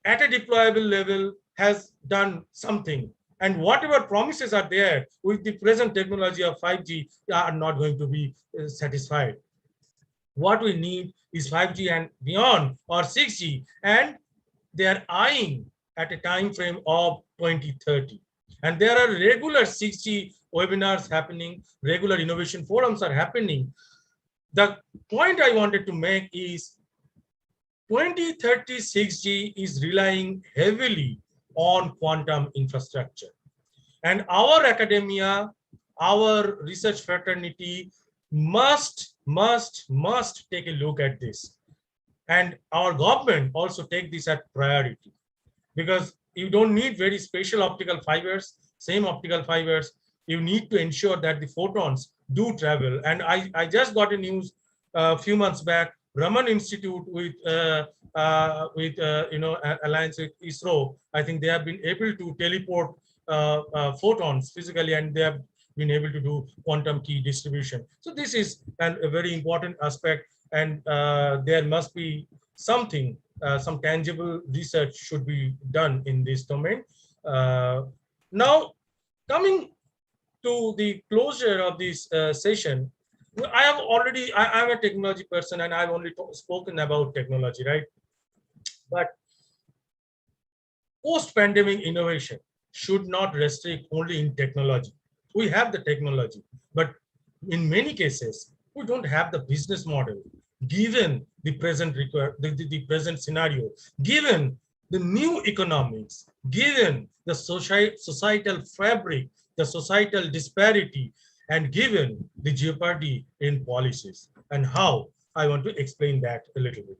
at a deployable level has done something. And whatever promises are there with the present technology of 5G are not going to be satisfied. What we need is 5G and beyond, or 6G, and they are eyeing at a time frame of 2030. And there are regular 6G webinars happening, regular innovation forums are happening. The point I wanted to make is 2030 6G is relying heavily on quantum infrastructure. And our academia, our research fraternity must take a look at this. And our government also take this as priority, because you don't need very special optical fibers, same optical fibers. You need to ensure that the photons do travel. And I just got a news a few months back, Raman Institute with alliance with ISRO, I think they have been able to teleport photons physically, and they have been able to do quantum key distribution. So this is a very important aspect, and there must be something, some tangible research should be done in this domain. Now, coming to the closure of this session, I'm a technology person, and I've only spoken about technology, right? But post-pandemic innovation should not restrict only in technology. We have the technology, but in many cases, we don't have the business model, given the present the present scenario, given the new economics, given the societal fabric, the societal disparity, and given the jeopardy in policies. And how, I want to explain that a little bit.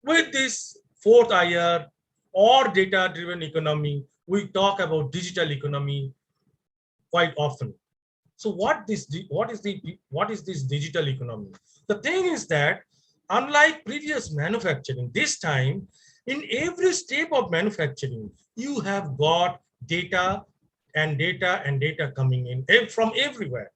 With this fourth IR, or data-driven economy. We talk about digital economy quite often. So what is this digital economy? The thing is that unlike previous manufacturing, this time in every step of manufacturing, you have got data and data coming in from everywhere.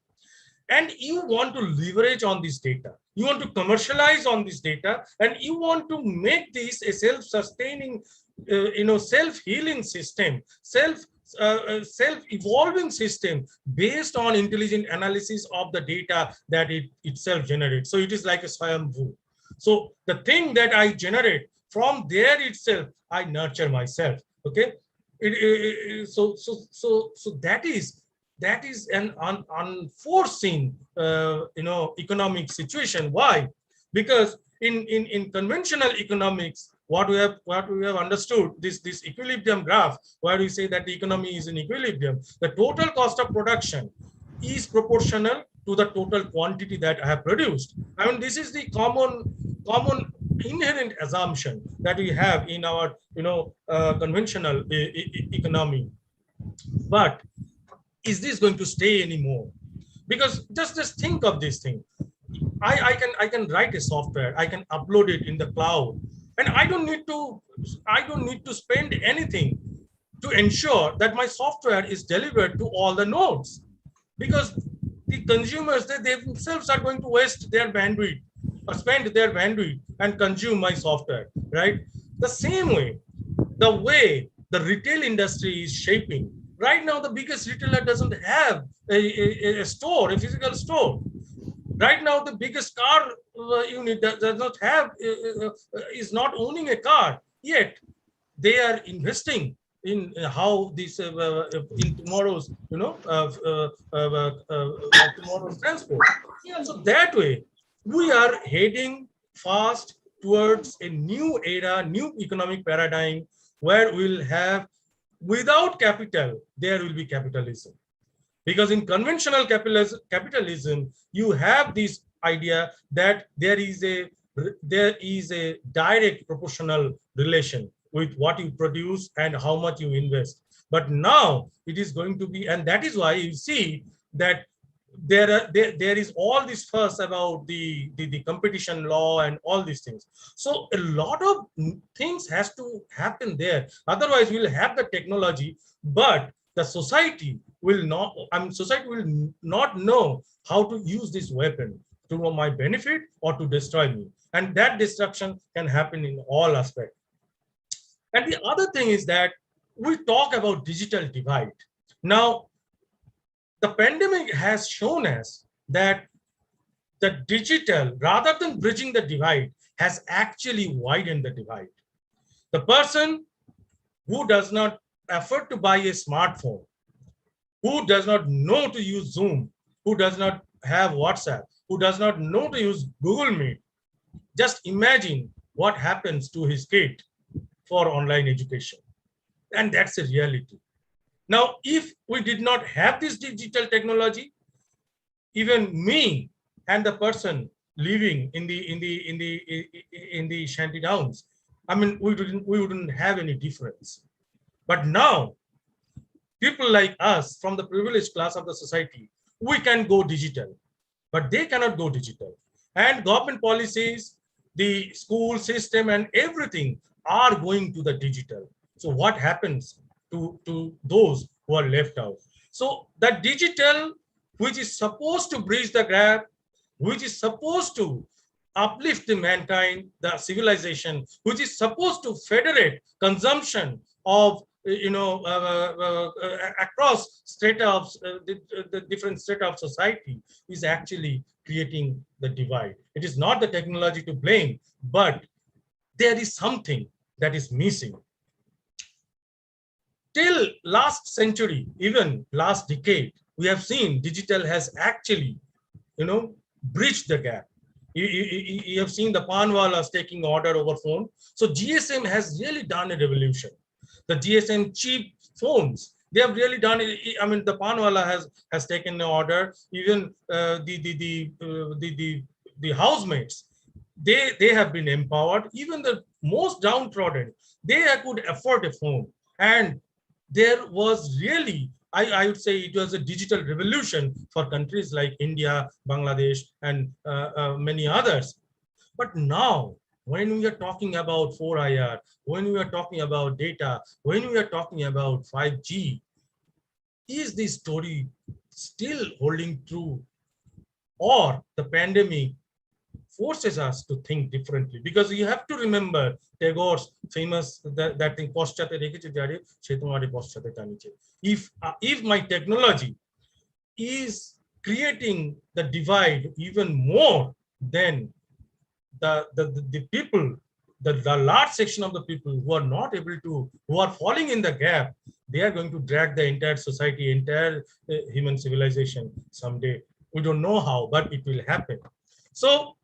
And you want to leverage on this data. You want to commercialize on this data, and you want to make this a self-sustaining, self-healing system, self-evolving system based on intelligent analysis of the data that it itself generates. So it is like a Swayambhu. So the thing that I generate from there itself, I nurture myself. Okay, so that is an unforeseen economic situation. Why? Because in conventional economics, what we have understood, this equilibrium graph, where we say that the economy is in equilibrium, the total cost of production is proportional to the total quantity that I have produced. I mean, this is the common inherent assumption that we have in our conventional economy. But is this going to stay anymore? Because just think of this thing. I can write a software, I can upload it in the cloud, and I don't need to spend anything to ensure that my software is delivered to all the nodes, because the consumers, they themselves are going to waste their bandwidth or spend their bandwidth and consume my software, right? The same way, the way the retail industry is shaping. Right now, the biggest retailer doesn't have a store, a physical store. Right now, the biggest car unit does not have, is not owning a car, yet they are investing in how this in tomorrow's tomorrow's transport. So that way, we are heading fast towards a new era, new economic paradigm, where we'll have, without capital, there will be capitalism. Because in conventional capitalism, you have this idea that there is a direct proportional relation with what you produce and how much you invest. But now it is going to be, and that is why you see that there is all this fuss about the competition law and all these things. So a lot of things has to happen there. Otherwise, we'll have the technology, but the society will not. Society will not know how to use this weapon to my benefit or to destroy me, and that destruction can happen in all aspects. And the other thing is that we talk about digital divide. Now, the pandemic has shown us that the digital, rather than bridging the divide, has actually widened the divide. The person who does not afford to buy a smartphone, who does not know to use Zoom, who does not have WhatsApp, who does not know to use Google Meet, just imagine what happens to his kid for online education. And that's a reality. Now, if we did not have this digital technology, even me and the person living in the shanty towns, we wouldn't have any difference. But now, people like us from the privileged class of the society, we can go digital, but they cannot go digital. And government policies, the school system and everything are going to the digital. So what happens to those who are left out? So the digital, which is supposed to bridge the gap, which is supposed to uplift the mankind, the civilization, which is supposed to federate consumption of across strata of the different strata of society, is actually creating the divide. It is not the technology to blame, but there is something that is missing. Till last century, even last decade, we have seen digital has actually, bridged the gap. You have seen the panwalas taking order over phone. So GSM has really done a revolution. The GSM cheap phones, they have really done it. The panwala has taken the order. Even the housemates, they have been empowered. Even the most downtrodden, they could afford a phone. And there was really, I would say it was a digital revolution for countries like India, Bangladesh, and many others. But now, when we are talking about 4IR, when we are talking about data, when we are talking about 5G, is this story still holding true, or the pandemic forces us to think differently? Because you have to remember Tagore's famous that thing, if my technology is creating the divide even more, then the people, the large section of the people who are not able to, who are falling in the gap, they are going to drag the entire society, entire human civilization someday. We don't know how, but it will happen. So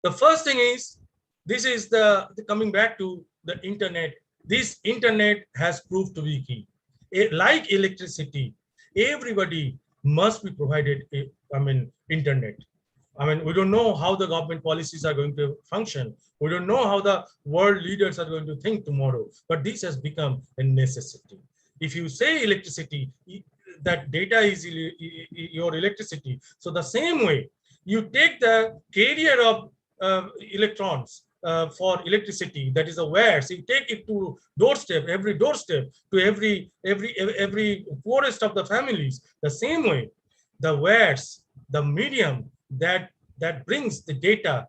the first thing is, this is the coming back to the internet. This internet has proved to be key. Like electricity, everybody must be provided, internet. We don't know how the government policies are going to function. We don't know how the world leaders are going to think tomorrow, but this has become a necessity. If you say electricity, that data is your electricity. So the same way, you take the carrier of electrons for electricity, that is the wires, you take it to doorstep, every doorstep, to every poorest of the families. The same way, the wires, the medium that brings the data,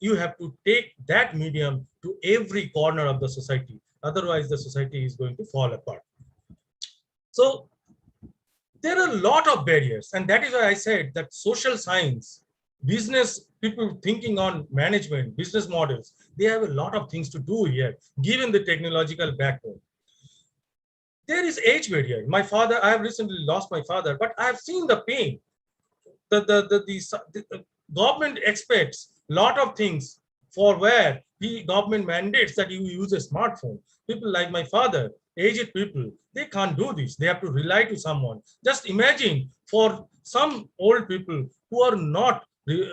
you have to take that medium to every corner of the society. Otherwise, the society is going to fall apart. So there are a lot of barriers, and that is why I said that social science, business people thinking on management, business models, they have a lot of things to do here, given the technological backbone. There is age barrier. My father, I have recently lost my father, but I have seen the pain. The government expects a lot of things for where the government mandates that you use a smartphone. People like my father, aged people, they can't do this. They have to rely to someone. Just imagine for some old people who are not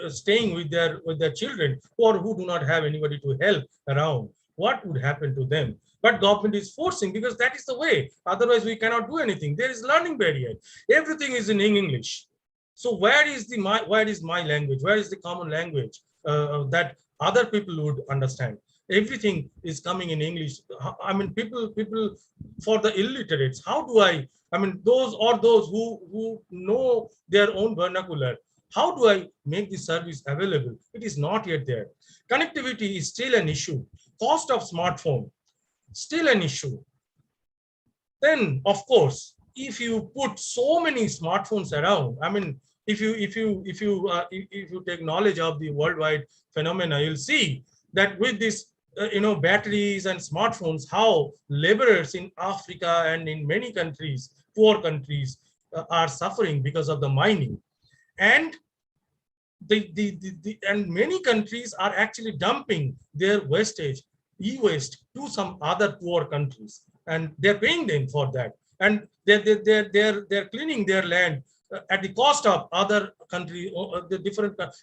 staying with their children, or who do not have anybody to help around, what would happen to them? But government is forcing, because that is the way. Otherwise, we cannot do anything. There is learning barrier. Everything is in English. So where is my language? Where is the common language that other people would understand? Everything is coming in English. People for the illiterates, how do those who know their own vernacular, how do I make this service available? It is not yet there. Connectivity is still an issue. Cost of smartphone, still an issue. Then, of course, if you put so many smartphones around, if you take knowledge of the worldwide phenomena, you'll see that with this, batteries and smartphones, how laborers in Africa and in many countries, poor countries, are suffering because of the mining, and and many countries are actually dumping their wastage, e-waste, to some other poor countries, and they're paying them for that, and they're cleaning their land at the cost of other country, or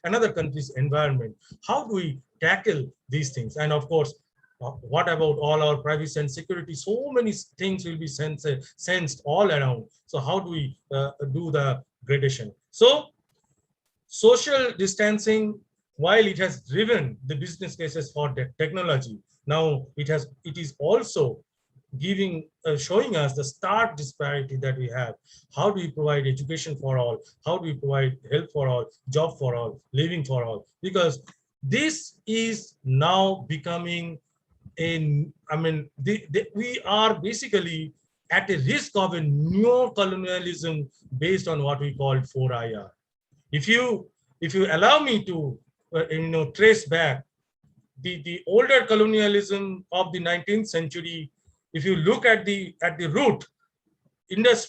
another country's environment. How do we tackle these things? And of course, what about all our privacy and security? So many things will be sensed all around. So how do we do the gradation? So social distancing, while it has driven the business cases for the technology, now it is also showing us the stark disparity that we have. How do we provide education for all? How do we provide health for all, job for all, living for all? Because this is now becoming we are basically at a risk of a neo-colonialism based on what we call 4IR. If you allow me to trace back the older colonialism of the 19th century, if you look at the root,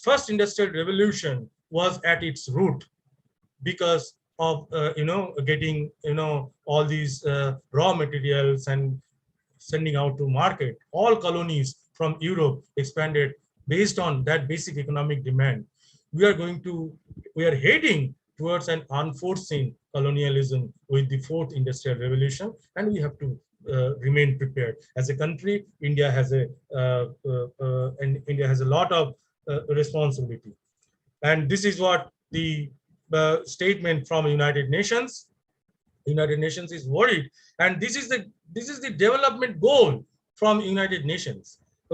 first industrial revolution was at its root because of getting all these raw materials and sending out to market. All colonies from Europe expanded based on that basic economic demand. We are heading towards an unforeseen colonialism with the fourth industrial revolution, and we have to remain prepared. As a country, India has a lot of responsibility, and this is what the statement from United Nations. United Nations is worried, and this is the development goal from United Nations.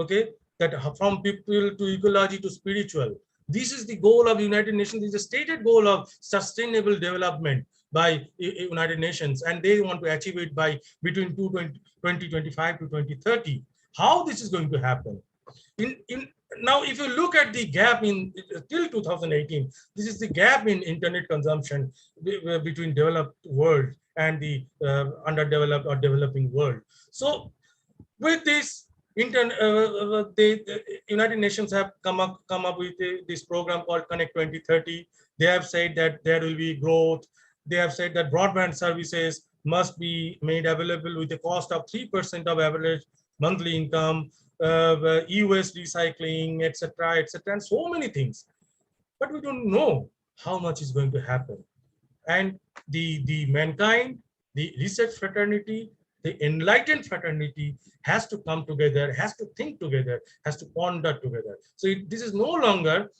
Okay, that from people to ecology to spiritual. This is the goal of United Nations. This is a stated goal of sustainable development by United Nations, and they want to achieve it by between 2025 to 2030. How this is going to happen? Now, if you look at the gap in till 2018, this is the gap in internet consumption between developed world and the underdeveloped or developing world. So with this, the United Nations have come up with this program called Connect 2030. They have said that there will be growth. They have said that broadband services must be made available with a cost of 3% of average monthly income, e-waste recycling, etc., etc., and so many things. But we don't know how much is going to happen. And the mankind, the research fraternity, the enlightened fraternity has to come together, has to think together, has to ponder together. So this is no longer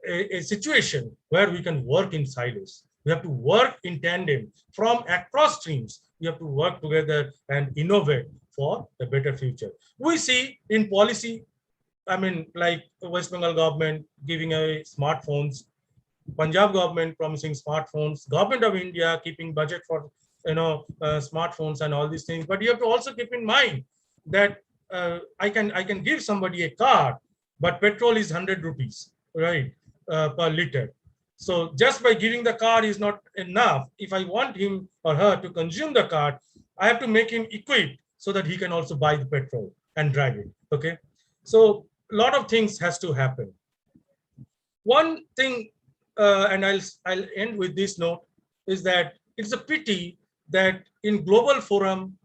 a situation where we can work in silos. We have to work in tandem from across streams. We have to work together and innovate for a better future. We see in policy, I mean, like West Bengal government giving away smartphones, Punjab government promising smartphones, government of India keeping budget for smartphones and all these things. But you have to also keep in mind that I can give somebody a car, but petrol is 100 rupees, right, per liter. So just by giving the car is not enough. If I want him or her to consume the car, I have to make him equipped so that he can also buy the petrol and drive it. Okay, so a lot of things has to happen. One thing, and I'll end with this note, is that it's a pity that in global forum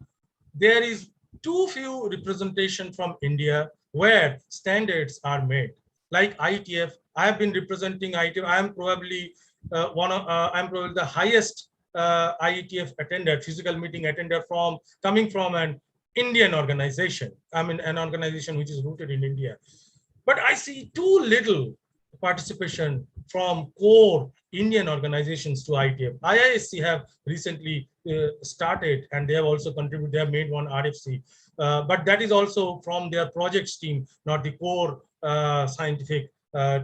there is too few representation from India where standards are made. Like IETF, I have been representing IETF. I am probably I'm probably the highest IETF attender, physical meeting attender coming from an Indian organization. I mean, an organization which is rooted in India. But I see too little participation from core Indian organizations to IETF. IISc have recently started, and they have also contributed. They have made one RFC, but that is also from their projects team, not the core scientific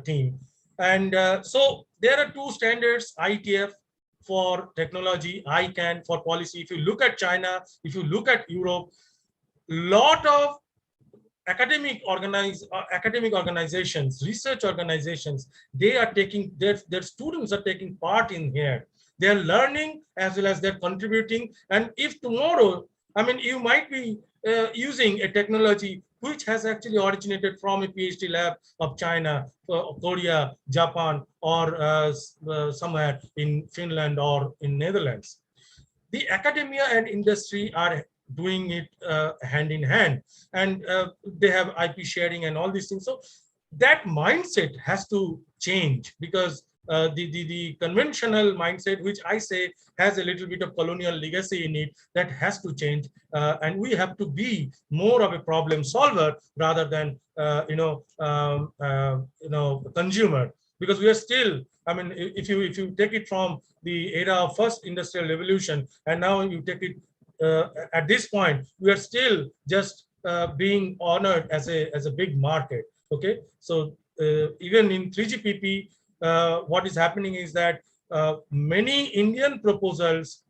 team. And so there are two standards: IETF for technology, ICANN for policy. If you look at China, if you look at Europe, lot of academic organizations, research organizations, they are taking their students are taking part in here. They are learning as well as they're contributing. And if tomorrow, I mean, you might be using a technology which has actually originated from a PhD lab of China, Korea, Japan, or somewhere in Finland or in Netherlands. The academia and industry are doing it hand in hand, and they have IP sharing and all these things. So that mindset has to change, because the conventional mindset, which I say has a little bit of colonial legacy in it, that has to change, and we have to be more of a problem solver rather than consumer, because we are still, I mean, if you take it from the era of first industrial revolution and now you take it at this point, we are still just being honored as a big market. Okay, so even in 3GPP, what is happening is that many Indian proposals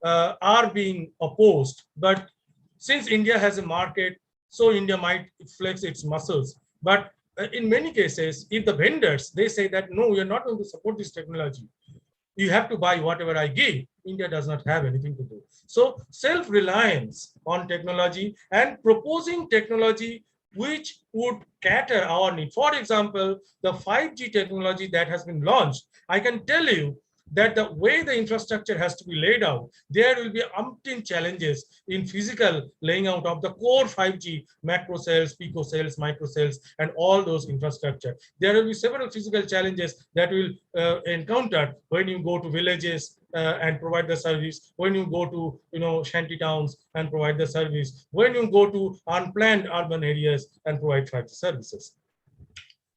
are being opposed, but since India has a market, so India might flex its muscles. But in many cases, if the vendors, they say that no, we are not going to support this technology, you have to buy whatever I give, India does not have anything to do. So self-reliance on technology and proposing technology which would cater our need. For example, the 5G technology that has been launched, I can tell you that the way the infrastructure has to be laid out, there will be umpteen challenges in physical laying out of the core 5G macro cells, pico cells, micro cells, and all those infrastructure. There will be several physical challenges that will encounter when you go to villages and provide the service, when you go to shanty towns and provide the service, when you go to unplanned urban areas and provide 5G services.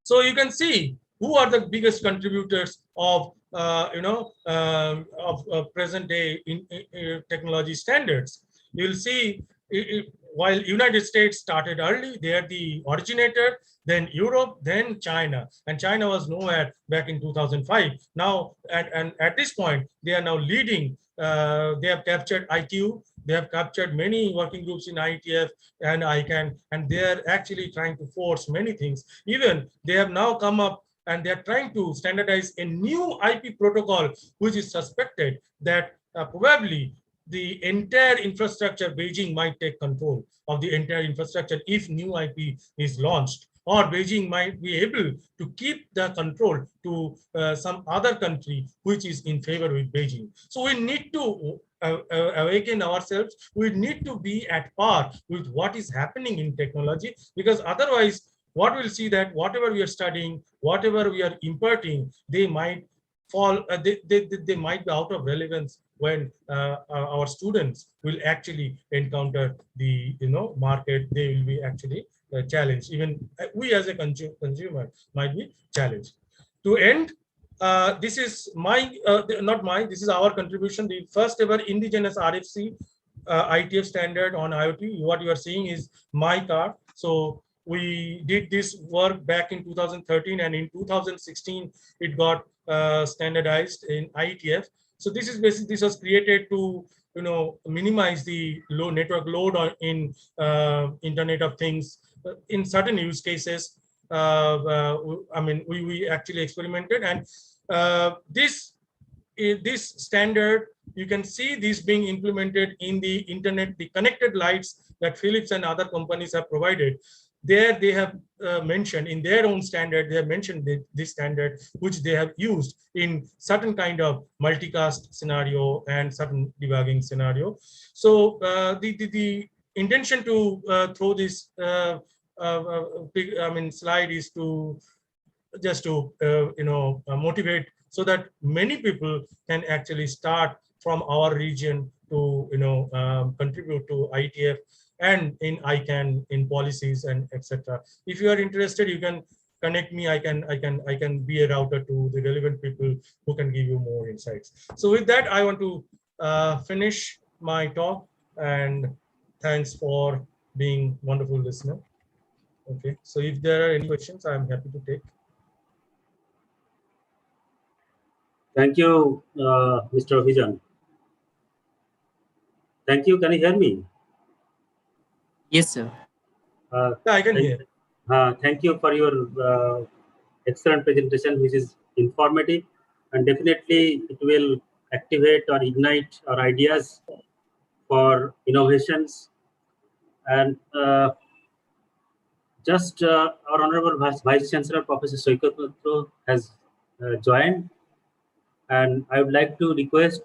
So you can see who are the biggest contributors of present day in technology standards. You will see while United States started early, they are the originator, then Europe, then China, and China was nowhere back in 2005. Now, and at this point, they are now leading. They have captured ITU. They have captured many working groups in IETF and ICANN, and they are actually trying to force many things. Even they have now come up and they are trying to standardize a new IP protocol, which is suspected that probably the entire infrastructure, Beijing might take control of the entire infrastructure if new IP is launched, or Beijing might be able to keep the control to some other country which is in favor with Beijing. So we need to awaken ourselves. We need to be at par with what is happening in technology, because otherwise what we'll see that whatever we are studying, whatever we are imparting, they might fall, they might be out of relevance when our students will actually encounter the market. They will be actually challenged. Even we as a consumer might be challenged. To end, this is my this is our contribution, the first ever indigenous RFC ITF standard on IoT. What you are seeing is MAKAUT. So we did this work back in 2013, and in 2016 it got standardized in IETF. So this is basically, this was created to minimize the low network load in Internet of Things in certain use cases. I mean, we actually experimented, and this standard, you can see this being implemented in the internet, the connected lights that Philips and other companies have provided. There they have mentioned in their own standard, they have mentioned this standard, which they have used in certain kind of multicast scenario and certain debugging scenario. So the intention to throw this slide is to just to motivate, so that many people can actually start from our region to contribute to IETF and in ICANN, in policies and etc. If you are interested, you can connect me. I can be a router to the relevant people who can give you more insights. So with that, I want to finish my talk, and thanks for being wonderful listener. Okay, so if there are any questions, I'm happy to take. Thank you, Mr. Vijan. Thank you. Can you hear me? Yes, sir. Yeah, I can hear. Thank you for your excellent presentation, which is informative, and definitely it will activate or ignite our ideas for innovations. And our Honorable Vice Chancellor, Professor Soikat Mitra, has joined, and I would like to request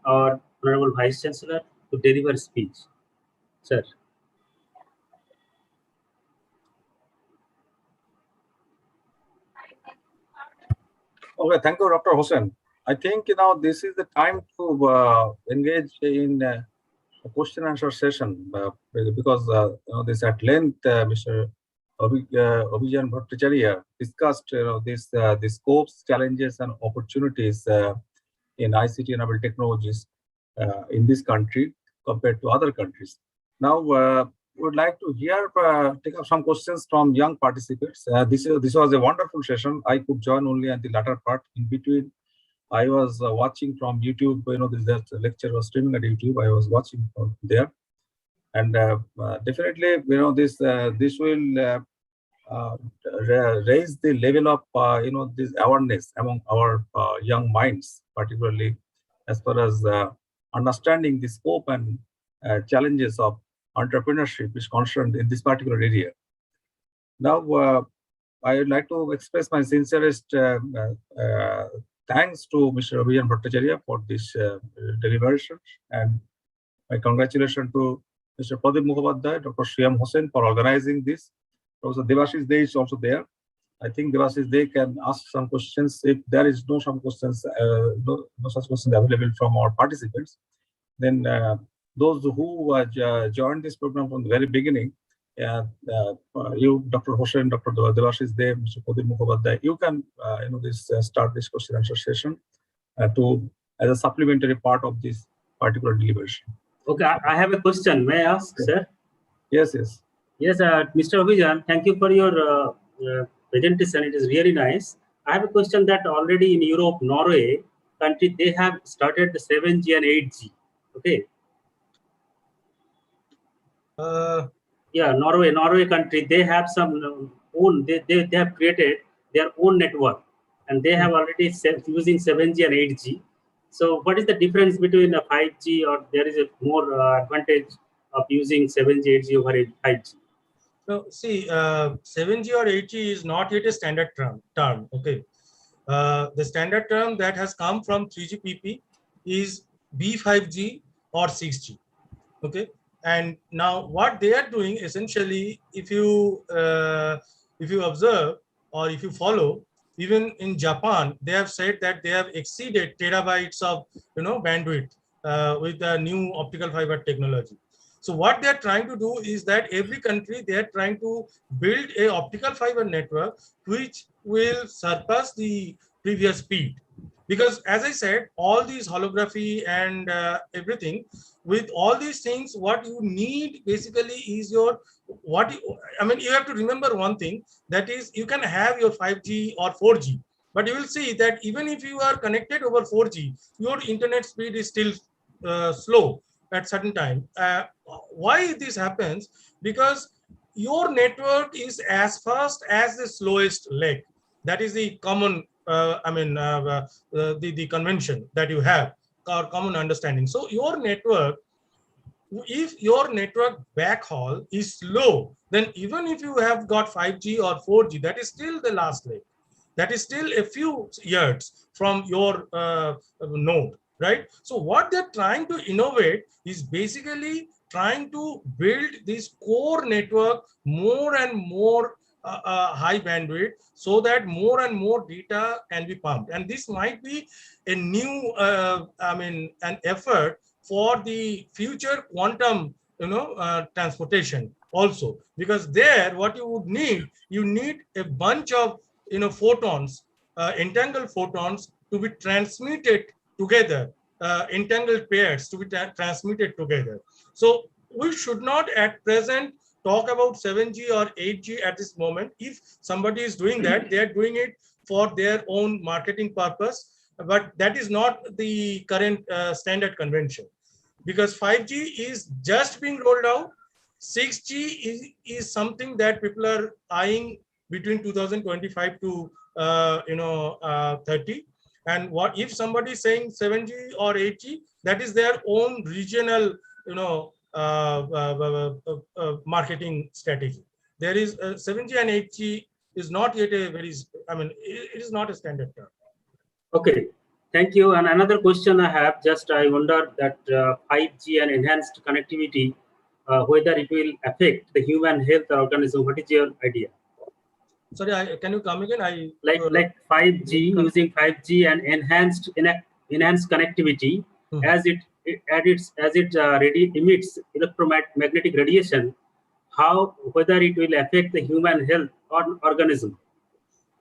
our Honorable Vice Chancellor to deliver a speech. Sir. Okay, thank you, Dr. Hossain. I think this is the time to engage in a question and answer session because this at length, Mr. Abhijan Bhattacharya discussed the scopes, challenges, and opportunities in ICT enabled technologies in this country compared to other countries. Now, we would like to take up some questions from young participants. This was a wonderful session. I could join only at the latter part. In between, I was watching from YouTube. This lecture was streaming at YouTube. I was watching from there, and definitely, this will raise the level of this awareness among our young minds, particularly as far as understanding the scope and challenges of entrepreneurship is concerned in this particular area. Now, I would like to express my sincerest thanks to Mr. Abhijan Bhattacharya for this deliberation, and my congratulations to Mr. Pradeep Mukhopadhyay, Dr. Shyam Hossain for organizing this. Also, Devashish Dey is also there. I think Devashish Dey can ask some questions if there is no such questions available from our participants. Then those who joined this program from the very beginning, you, Dr. Hossain, Dr. Devashish Dey, Mr. Pradeep Mukhopadhyay, you can start this question answer session as a supplementary part of this particular deliberation. Okay, I have a question. May I ask, sir? Yes, yes. Yes, Mr. Abhijan, thank you for your presentation. It is really nice. I have a question that already in Europe, Norway country, they have started the 7G and 8G. Okay. Yeah, Norway country, they have some own, they have created their own network, and they have already using 7G and 8G. So what is the difference between a 5G, or there is a more advantage of using 7G, 8G over 5G? So see, 7G or 8G is not yet a standard term. Okay. The standard term that has come from 3GPP is B5G or 6G. Okay. And now what they are doing essentially, if you observe or if you follow, even in Japan, they have said that they have exceeded terabytes of bandwidth with the new optical fiber technology. So what they are trying to do is that every country, they are trying to build a optical fiber network which will surpass the previous speed. Because as I said, all these holography and everything, with all these things, what you need basically is you have to remember one thing, that is you can have your 5G or 4G, but you will see that even if you are connected over 4G, your internet speed is still slow at certain time. Why this happens? Because your network is as fast as the slowest leg. That is the common, the convention that you have, or common understanding. So your network, if your network backhaul is slow, then even if you have got 5G or 4G, that is still the last leg. That is still a few yards from your node, right? So what they're trying to innovate is basically trying to build this core network more and more high bandwidth, so that more and more data can be pumped. And this might be a new, an effort for the future quantum, transportation also. Because there, what you would need, you need a bunch of, photons, entangled photons to be transmitted together, entangled pairs to be transmitted together. So we should not at present talk about 7G or 8G at this moment. If somebody is doing that, they are doing it for their own marketing purpose, but that is not the current standard convention. Because 5G is just being rolled out. 6G is something that people are eyeing between 2025 to 30. And what if somebody is saying 7G or 8G, that is their own regional, marketing strategy. There is 7G and 8G is not yet a very, it is not a standard term. Okay, thank you. And another question I have, I wonder that 5G and enhanced connectivity, whether it will affect the human health or organism. What is your idea? Sorry, can you come again? Like 5G, using 5G and enhanced connectivity, as it emits electromagnetic radiation, whether it will affect the human health or organism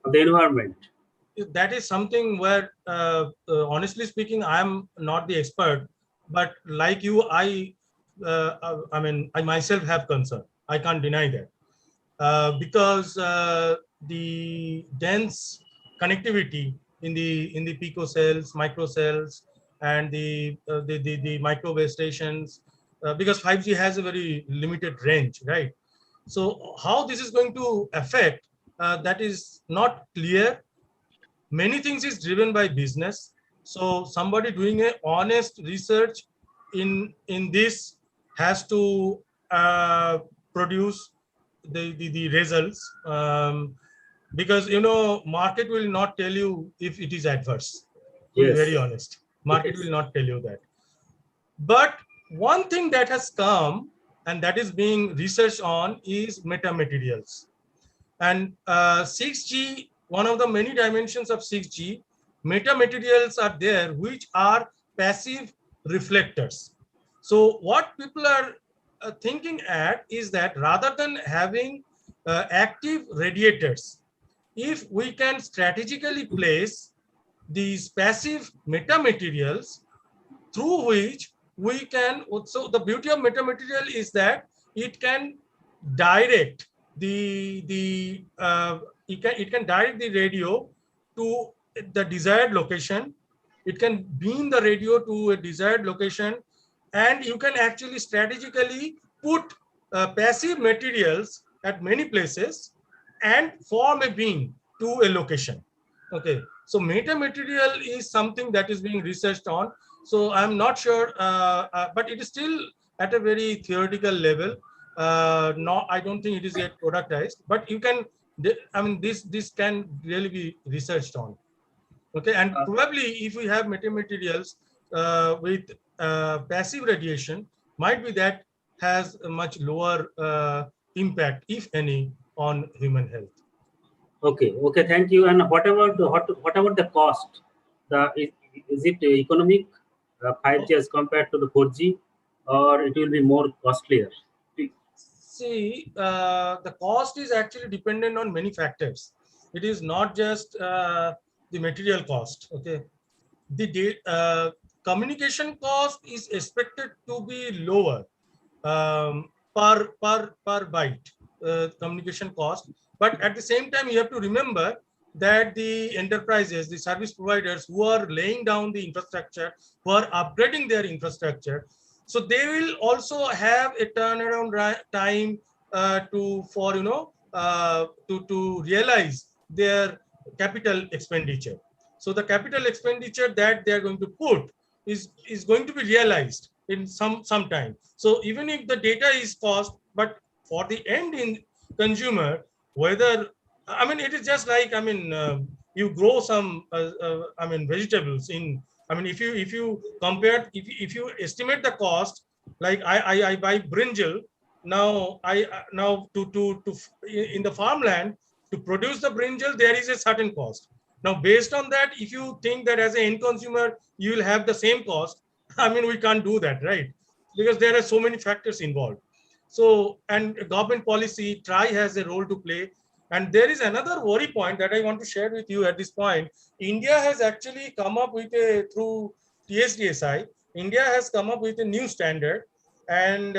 of the environment. That is something where, honestly speaking, I am not the expert, but like you, I myself have concern. I can't deny that, because the dense connectivity in the picocells, microcells, and the microwave stations, because 5G has a very limited range, right? So how this is going to affect, that is not clear. Many things is driven by business. So somebody doing a honest research in this has to produce the results, because market will not tell you if it is adverse. To be Yes. very honest, market Yes. will not tell you that. But one thing that has come and that is being researched on is metamaterials. And 6G, one of the many dimensions of 6G, metamaterials are there, which are passive reflectors. So what people are thinking at is that rather than having active radiators, if we can strategically place these passive metamaterials through which we can, so the beauty of metamaterial is that it can direct it can direct the radio to the desired location. It can beam the radio to a desired location, and you can actually strategically put passive materials at many places and form a beam to a location. Okay, so metamaterial is something that is being researched on. So I'm not sure, but it is still at a very theoretical level. No, I don't think it is yet productized, but you can, I mean, this can really be researched on. Okay, and probably if we have metamaterials with passive radiation, might be that has a much lower impact, if any, on human health. Okay. Okay. Thank you. And what about the cost? Is it economic 5G as compared to the 4G, or it will be more costlier? See, the cost is actually dependent on many factors. It is not just the material cost. Okay, the communication cost is expected to be lower per byte communication cost. But at the same time, you have to remember that the enterprises, the service providers who are laying down the infrastructure, who are upgrading their infrastructure, so they will also have a turnaround time to realize their capital expenditure. So the capital expenditure that they are going to put is going to be realized in some time. So even if the data is cost, but for the end in consumer, whether, I mean, it is just like, I mean, you grow some I mean, vegetables in, I mean, if you compare, if you estimate the cost, like I buy brinjal, now in the farmland to produce the brinjal, there is a certain cost. Now, based on that, if you think that as an end consumer, you will have the same cost, I mean, we can't do that, right? Because there are so many factors involved. So, and government policy, TRI has a role to play. And there is another worry point that I want to share with you at this point. India has actually come up with through TSDSI, India has come up with a new standard and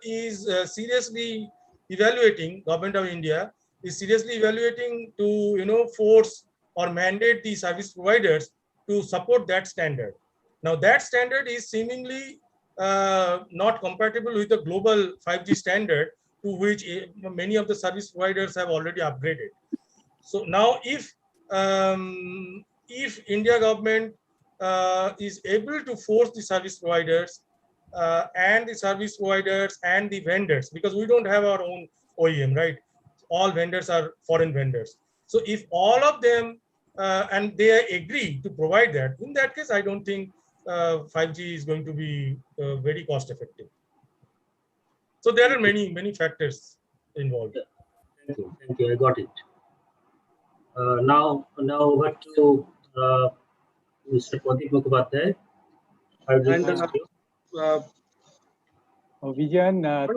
is seriously evaluating, government of India is seriously evaluating to, force or mandate the service providers to support that standard. Now that standard is seemingly not compatible with the global 5G standard to which many of the service providers have already upgraded. So now if India government is able to force the service providers and the vendors, because we don't have our own OEM, right? All vendors are foreign vendors. So if all of them and they agree to provide that, in that case, I don't think 5G is going to be very cost effective. So there are many factors involved. Thank you. I got it. Now over to Mr. Pradeep Mukhopadhyay. Vijan,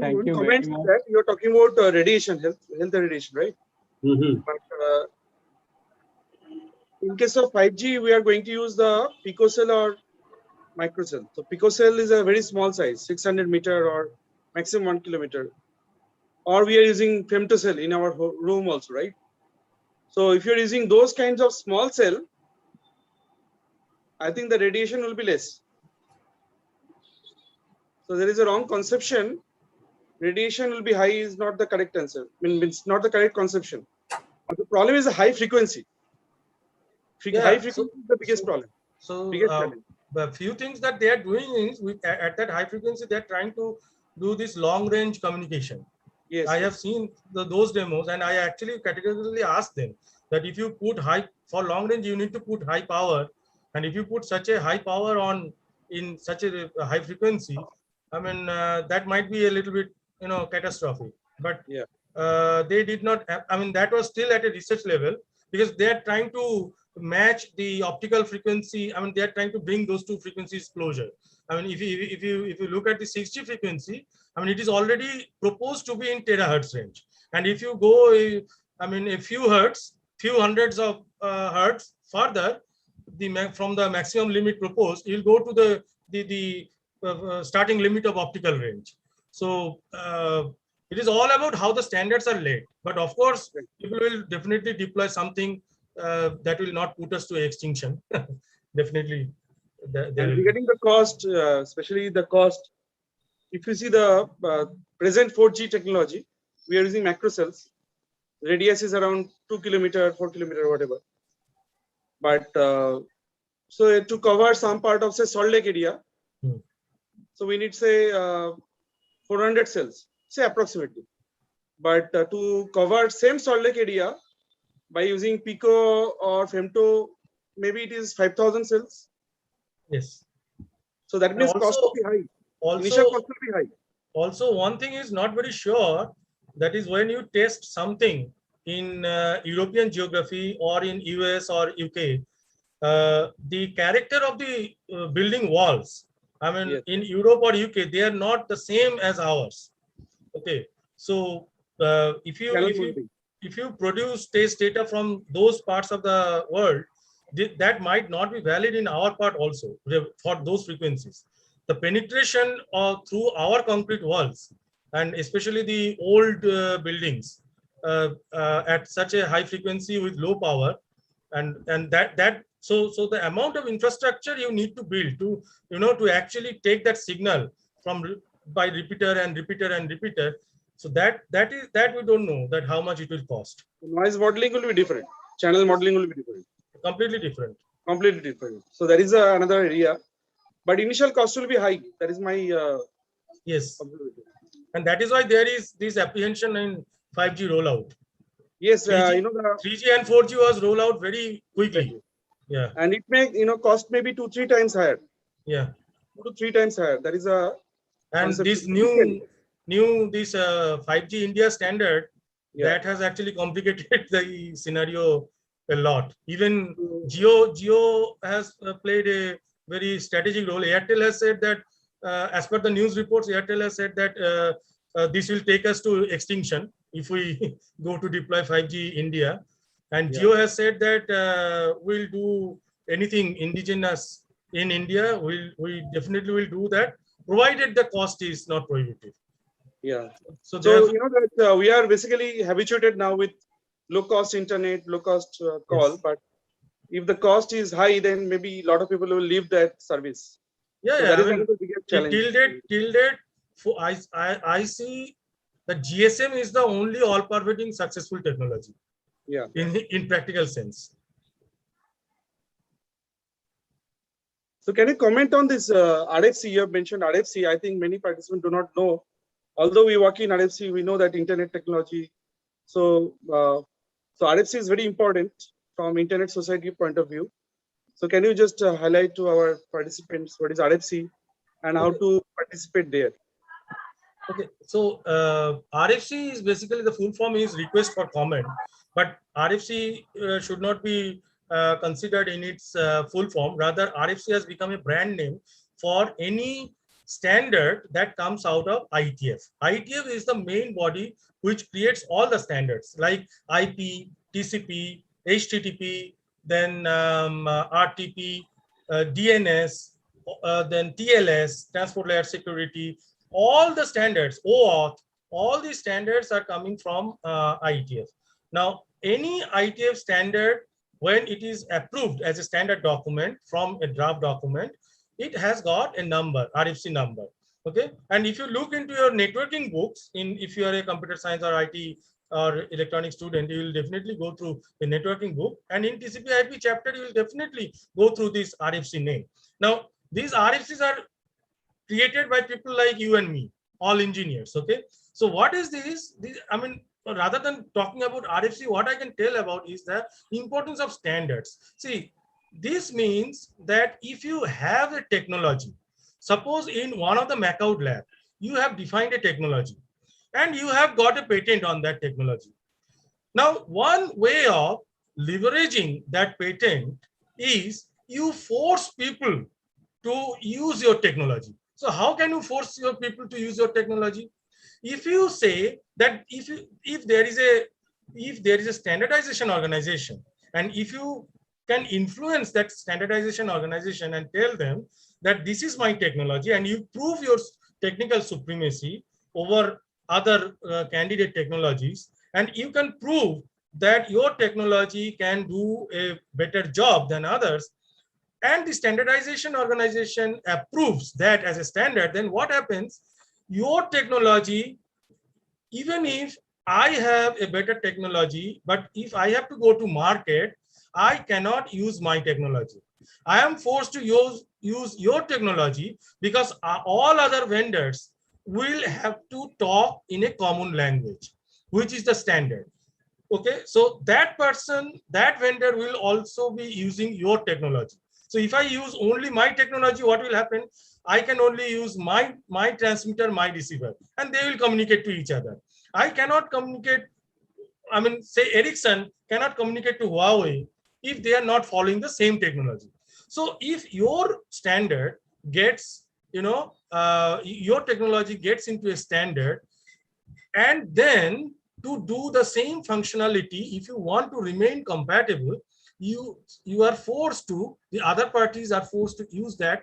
thank you very much. You're talking about radiation, health radiation, right? Mm-hmm. But in case of 5G, we are going to use the picocell or microcell. So picocell is a very small size, 600 meter or maximum 1 kilometer. Or we are using femtocell in our room also, right? So if you're using those kinds of small cell, I think the radiation will be less. So there is a wrong conception. Radiation will be high is not the correct answer. I mean, it's not the correct conception. But the problem is the high frequency. High frequency is the biggest problem. So the few things that they are doing is at that high frequency, they're trying to do this long range communication. Yes, I have seen those demos, and I actually categorically asked them that if you put for long range, you need to put high power And if you put such a high power on in such a high frequency, I mean, that might be a little bit, catastrophic. But Yeah. they did not have, I mean, that was still at a research level, because they are trying to match the optical frequency. I mean, they are trying to bring those two frequencies closer. I mean, if you look at the 6G frequency, I mean, it is already proposed to be in terahertz range. And if you go, I mean, a few hertz, few hundreds of hertz further, from the maximum limit proposed, you'll go to the starting limit of optical range. So it is all about how the standards are laid. But of course, people will definitely deploy something that will not put us to extinction. Definitely. And regarding the cost, especially the cost, if you see the present 4G technology, we are using macro cells. Radius is around 2 kilometer, 4 kilometer, whatever. But so to cover some part of say Salt Lake area, so we need say 400 cells, say approximately. But to cover same Salt Lake area by using Pico or Femto, maybe it is 5,000 cells. Yes. So that means cost will be high. Initial cost will be high. Also, one thing is not very sure. That is when you test something in European geography or in US or UK, the character of the building walls, I mean, Yes. in Europe or UK, they are not the same as ours. Okay, so if you produce test data from those parts of the world, that might not be valid in our part also for those frequencies. The penetration through our concrete walls, and especially the old buildings at such a high frequency with low power, and so the amount of infrastructure you need to build to actually take that signal from by repeater and repeater and repeater. So that we don't know that how much it will cost. Noise modeling will be different. Channel modeling will be different. Completely different. Completely different. So that is another area. But initial cost will be high. That is my yes. And that is why there is this apprehension in 5G rollout. Yes, 3G, 3G and 4G was rolled out very quickly. Yeah. And it may cost maybe 2-3 times higher. Yeah. 2 to 3 times higher. That is a and this new 5G India standard that has actually complicated the scenario a lot. Even Jio has played a very strategic role. Airtel has said that, as per the news reports, Airtel has said that this will take us to extinction if we go to deploy 5G India. And Jio has said that we'll do anything indigenous in India. We definitely will do that, provided the cost is not prohibitive. Yeah. So that we are basically habituated now with low cost internet, low cost call. But if the cost is high, then maybe a lot of people will leave that service. Yeah, so yeah. that is another biggest challenge. Till date, I see that GSM is the only all-pervading successful technology. Yeah. In practical sense. So can you comment on this RFC? You have mentioned RFC. I think many participants do not know. Although we work in RFC, we know that internet technology. So, so RFC is very important from Internet Society point of view. So can you just highlight to our participants what is RFC and how to participate there? Okay, so RFC is basically the full form is request for comment, but RFC should not be considered in its full form. Rather, RFC has become a brand name for any standard that comes out of IETF. IETF is the main body which creates all the standards like IP, TCP, HTTP, then RTP, DNS, then TLS, Transport Layer Security. All the standards, OAuth, all these standards are coming from IETF. Now, any IETF standard, when it is approved as a standard document from a draft document, it has got a number, RFC number. Okay, and if you look into your networking books, if you are a computer science or IT or electronic student, you will definitely go through the networking book, and in TCP/IP chapter, you will definitely go through this RFC name. Now, these RFCs are created by people like you and me, all engineers. Okay, so what is this? I mean, rather than talking about RFC, what I can tell about is the importance of standards. See, this means that if you have a technology, suppose in one of the MAKAUT lab, you have defined a technology and you have got a patent on that technology. Now, one way of leveraging that patent is you force people to use your technology. So how can you force your people to use your technology? If you say that if there is a standardization organization, and if you can influence that standardization organization and tell them that this is my technology, and you prove your technical supremacy over other candidate technologies, and you can prove that your technology can do a better job than others, and the standardization organization approves that as a standard, then what happens? Your technology, even if I have a better technology, but if I have to go to market, I cannot use my technology. I am forced to use your technology because all other vendors will have to talk in a common language, which is the standard. Okay, so that person, that vendor will also be using your technology. So if I use only my technology, what will happen? I can only use my transmitter, my receiver, and they will communicate to each other. I cannot communicate, I mean, say Ericsson cannot communicate to Huawei if they are not following the same technology. So if your standard gets, your technology gets into a standard, and then to do the same functionality, if you want to remain compatible, you are forced to, the other parties are forced to use that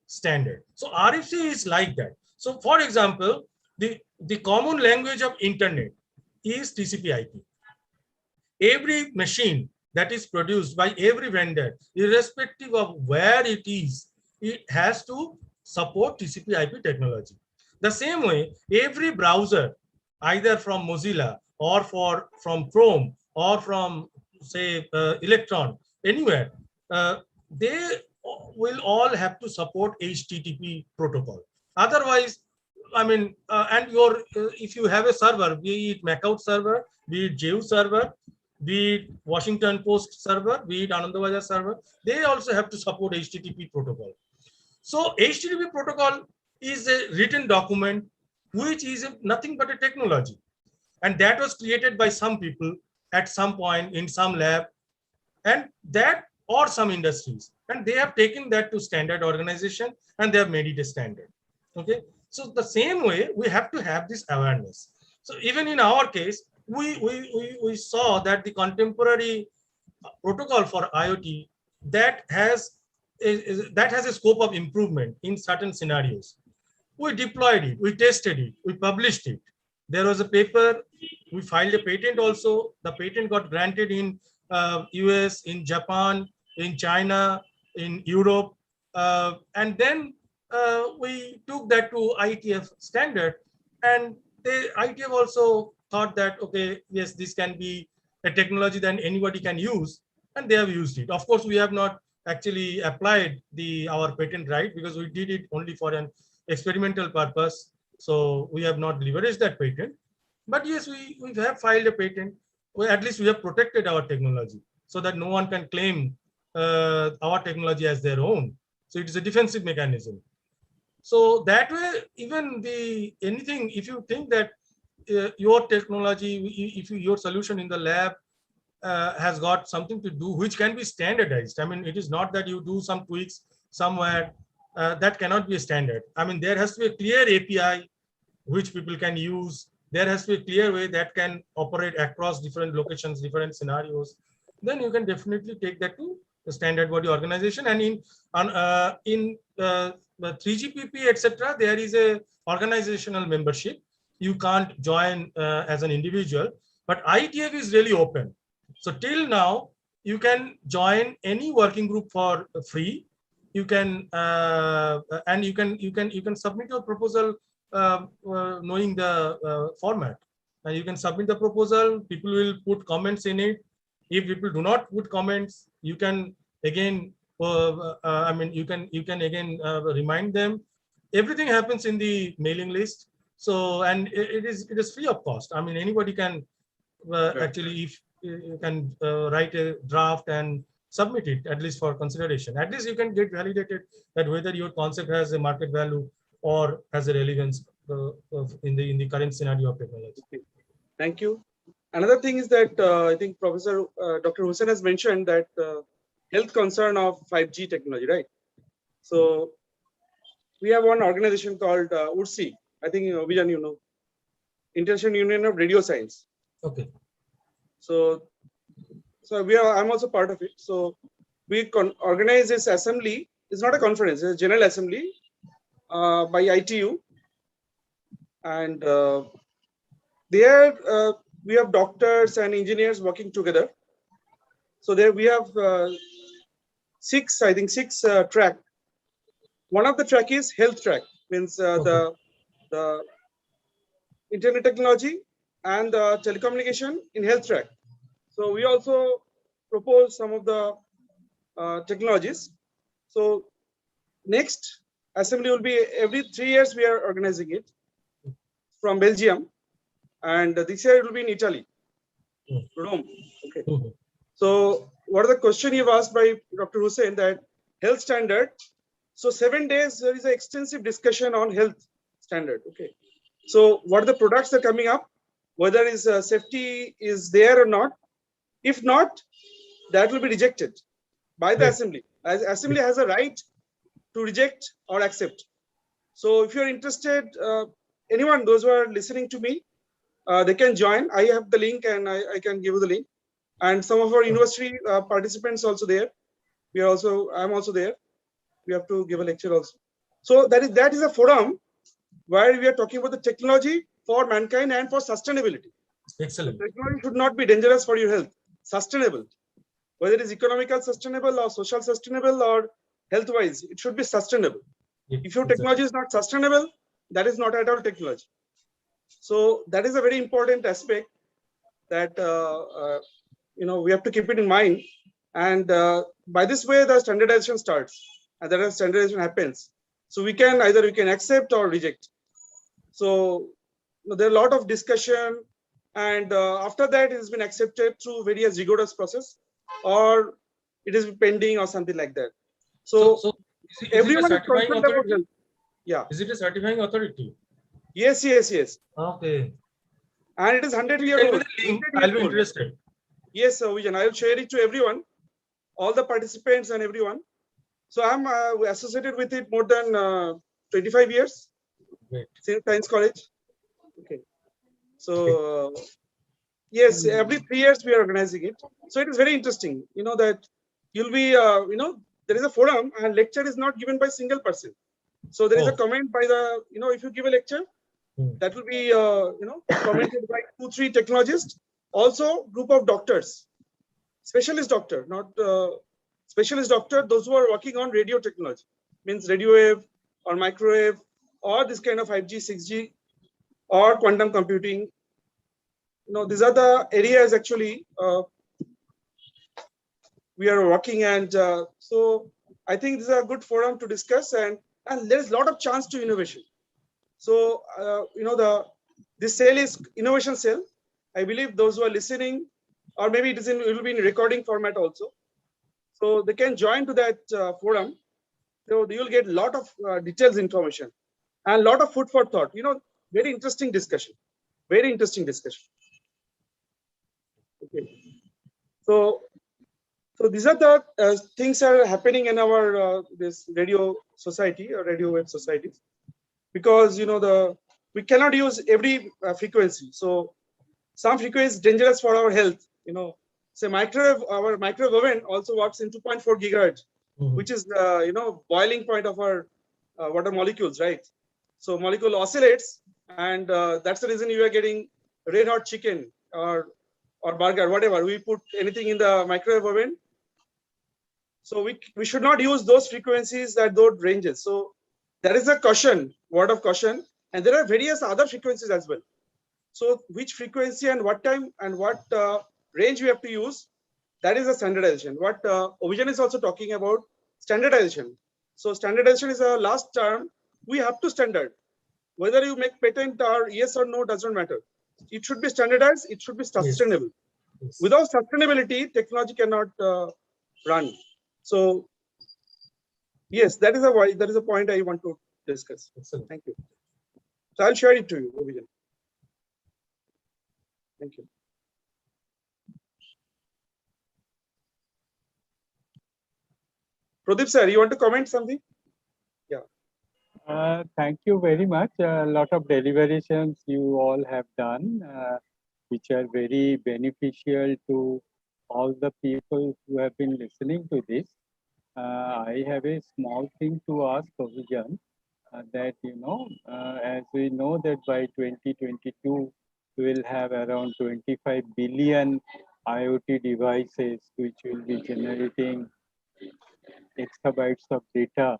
standard. So RFC is like that. So for example, the common language of internet is TCP/IP. Every machine that is produced by every vendor, irrespective of where it is, it has to support TCP/IP technology. The same way, every browser, either from Mozilla or from Chrome or from, say, Electron, anywhere, they will all have to support HTTP protocol. Otherwise, I mean, and if you have a server, be it MAKAUT server, be it JU server, be it Washington Post server, be it Anandabazar server, they also have to support HTTP protocol. So HTTP protocol is a written document which is nothing but a technology, and that was created by some people at some point in some lab, and that, or some industries, and they have taken that to standard organization and they have made it a standard. Okay, so the same way we have to have this awareness. So even in our case, we saw that the contemporary protocol for IoT that has a scope of improvement in certain scenarios. We deployed it, we tested it, we published it. There was a paper, we filed a patent also. The patent got granted in US, in Japan, in China, in Europe. And then we took that to IETF standard, and IETF also thought that, okay, yes, this can be a technology that anybody can use, and they have used it. Of course, we have not actually applied our patent right, because we did it only for an experimental purpose. So we have not leveraged that patent. But yes, we have filed a patent. At least we have protected our technology so that no one can claim our technology as their own. So it is a defensive mechanism. So that way, even anything, if you think that your technology, if your solution in the lab has got something to do which can be standardized. I mean, it is not that you do some tweaks somewhere, that cannot be a standard. I mean, there has to be a clear API which people can use. There has to be a clear way that can operate across different locations, different scenarios. Then you can definitely take that to the standard body organization. And in 3GPP, etc., there is a organizational membership. You can't join as an individual, but IETF is really open. So till now, you can join any working group for free. You can and you can submit your proposal knowing the format. And you can submit the proposal. People will put comments in it. If people do not put comments, you can again. I mean, you can again remind them. Everything happens in the mailing list. So, and it is free of cost. I mean, anybody can actually, if you can write a draft and submit it at least for consideration. At least you can get validated that whether your concept has a market value or has a relevance in the current scenario of technology. Okay. Thank you. Another thing is that I think Professor Dr. Hussain has mentioned that health concern of 5G technology, right? So we have one organization called URSI. I think Vijan, you know, International Union of Radio Science. Okay. So I'm also part of it. So we organize this assembly. It's not a conference; it's a general assembly by ITU, and there we have doctors and engineers working together. So there we have six track. One of the track is health track, means the internet technology and the telecommunication in health track. So we also propose some of the technologies. So next assembly will be every 3 years. We are organizing it from Belgium, and this year it will be in Italy, Rome. Okay. So what are the question you've asked by Dr. Hussain, that health standard? So 7 days there is an extensive discussion on health standard. Okay. So what are the products that are coming up? Whether is safety is there or not? If not, that will be rejected by the assembly. As assembly has a right to reject or accept. So if you're interested, anyone, those who are listening to me, they can join. I have the link and I can give you the link. And some of our university participants also there. I'm also there. We have to give a lecture also. So that is a forum where we are talking about the technology for mankind and for sustainability. Excellent. The technology should not be dangerous for your health. Sustainable, whether it is economical sustainable or social sustainable or health-wise, it should be sustainable. If your technology is not sustainable, that is not at all technology. So that is a very important aspect that we have to keep it in mind. And by this way, the standardization starts, and that standardization happens. So we can accept or reject. So there are a lot of discussion, and after that it has been accepted through various rigorous process, or it is pending or something like that. So everyone is concerned about health. Yeah. Is it a certifying authority? Yes. Okay. And it is 100-year-old. I'll be interested. Yes, Vijan, I will share it to everyone, all the participants and everyone. So I'm associated with it more than 25 years. Great. Since Science College. Okay. So yes, every 3 years we are organizing it. So it is very interesting. You know that you'll be, there is a forum, and lecture is not given by single person. So there is a comment by the, if you give a lecture, that will be, commented by 2-3 technologists. Also, group of doctors, specialist doctor, not specialist doctor, those who are working on radio technology, means radio wave or microwave or this kind of 5G, 6G or quantum computing. These are the areas actually we are working, and so I think this is a good forum to discuss, and there is a lot of chance to innovation. So this cell is innovation cell. I believe those who are listening, or maybe it will be in recording format also. So they can join to that forum. So you will get a lot of details information and a lot of food for thought. Very interesting discussion. Very interesting discussion. Okay. So these are the things are happening in our this radio society or radio wave societies, because we cannot use every frequency. So some frequency is dangerous for our health. Say our microwave oven also works in 2.4 gigahertz, which is boiling point of our water molecules, right? So molecule oscillates, and that's the reason you are getting red hot chicken or burger, whatever. We put anything in the microwave oven. So we should not use those frequencies at those ranges. So there is a caution, word of caution, and there are various other frequencies as well. So which frequency and what time and what range we have to use, that is a standardization. What Ovijan is also talking about, standardization. So standardization is a last term. We have to standard. Whether you make patent or yes or no doesn't matter. It should be standardized. It should be sustainable. Yes. Without sustainability, technology cannot run. So yes, that is a point I want to discuss. Excellent. Thank you. So I'll share it to you, Abhijan. Thank you. Pradeep sir, you want to comment something? Thank you very much. A lot of deliberations you all have done, which are very beneficial to all the people who have been listening to this. I have a small thing to ask Abhijan, that, as we know that by 2022, we will have around 25 billion IoT devices, which will be generating exabytes of data.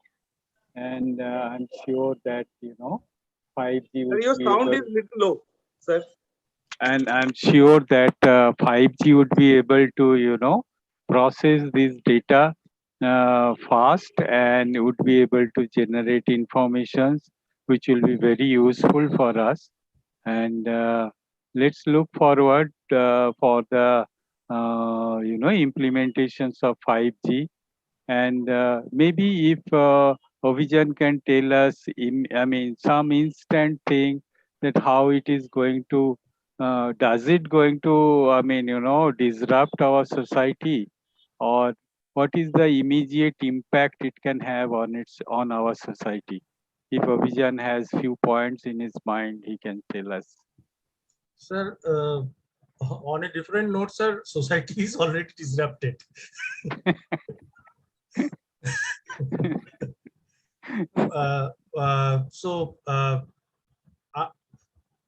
And I'm sure that 5G Sir, would your be sound able, is little low, sir. and I'm sure that 5G would be able to process this data fast, and would be able to generate informations which will be very useful for us. And let's look forward for the implementations of 5G. And maybe if Ovijan can tell us, some instant thing that how it is going to, does it going to, disrupt our society, or what is the immediate impact it can have on our society? If Ovijan has few points in his mind, he can tell us. Sir, on a different note, sir, society is already disrupted.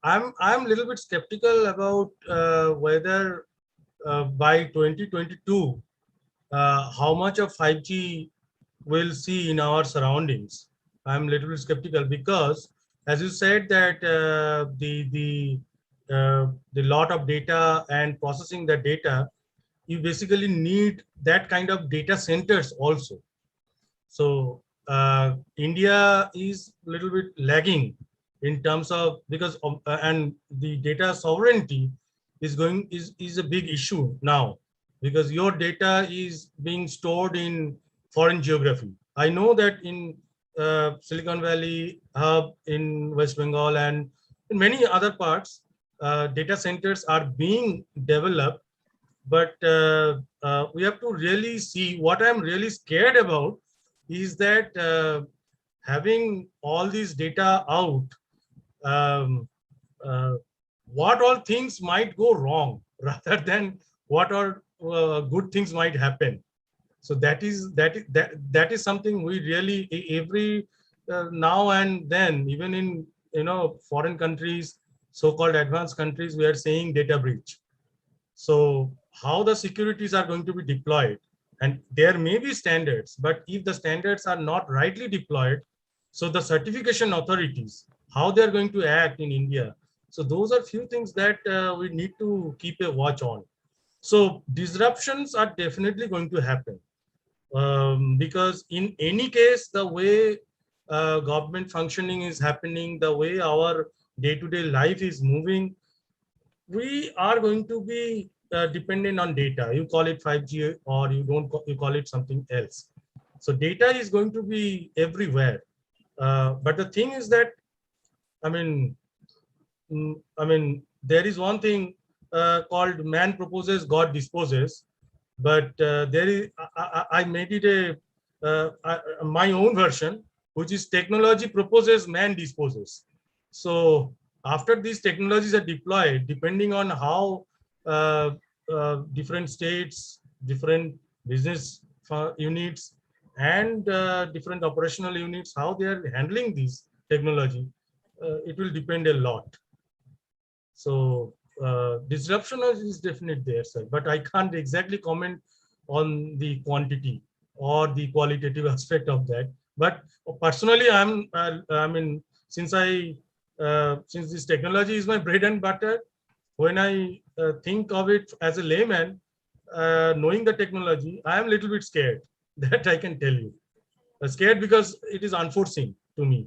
I'm a little bit skeptical about whether by 2022 how much of 5G we'll see in our surroundings. I'm a little bit skeptical because, as you said, that the lot of data and processing the data, you basically need that kind of data centers also. So India is a little bit lagging in terms of, because of, and the data sovereignty is a big issue now, because your data is being stored in foreign geography. I know that in Silicon Valley hub in West Bengal and in many other parts, data centers are being developed, but we have to really see. What I'm really scared about is that having all these data out, um, what all things might go wrong rather than what all good things might happen. So that is something we really, every now and then, even in foreign countries, so-called advanced countries, we are saying data breach. So how the securities are going to be deployed, and there may be standards, but if the standards are not rightly deployed, so the certification authorities, how they are going to act in India. So those are few things that we need to keep a watch on. So disruptions are definitely going to happen, because in any case, the way government functioning is happening, the way our day-to-day life is moving, we are going to be dependent on data. You call it 5G or you call it something else. So data is going to be everywhere. But the thing is that, there is one thing called man proposes, God disposes. But there is, I made it my own version, which is technology proposes, man disposes. So after these technologies are deployed, depending on how different states, different business units, and different operational units, how they are handling these technology, it will depend a lot. So disruption is definitely there, sir, but I can't exactly comment on the quantity or the qualitative aspect of that. But personally, since this technology is my bread and butter, when I think of it as a layman, knowing the technology, I am a little bit scared. That I can tell you. Scared because it is unforeseen to me.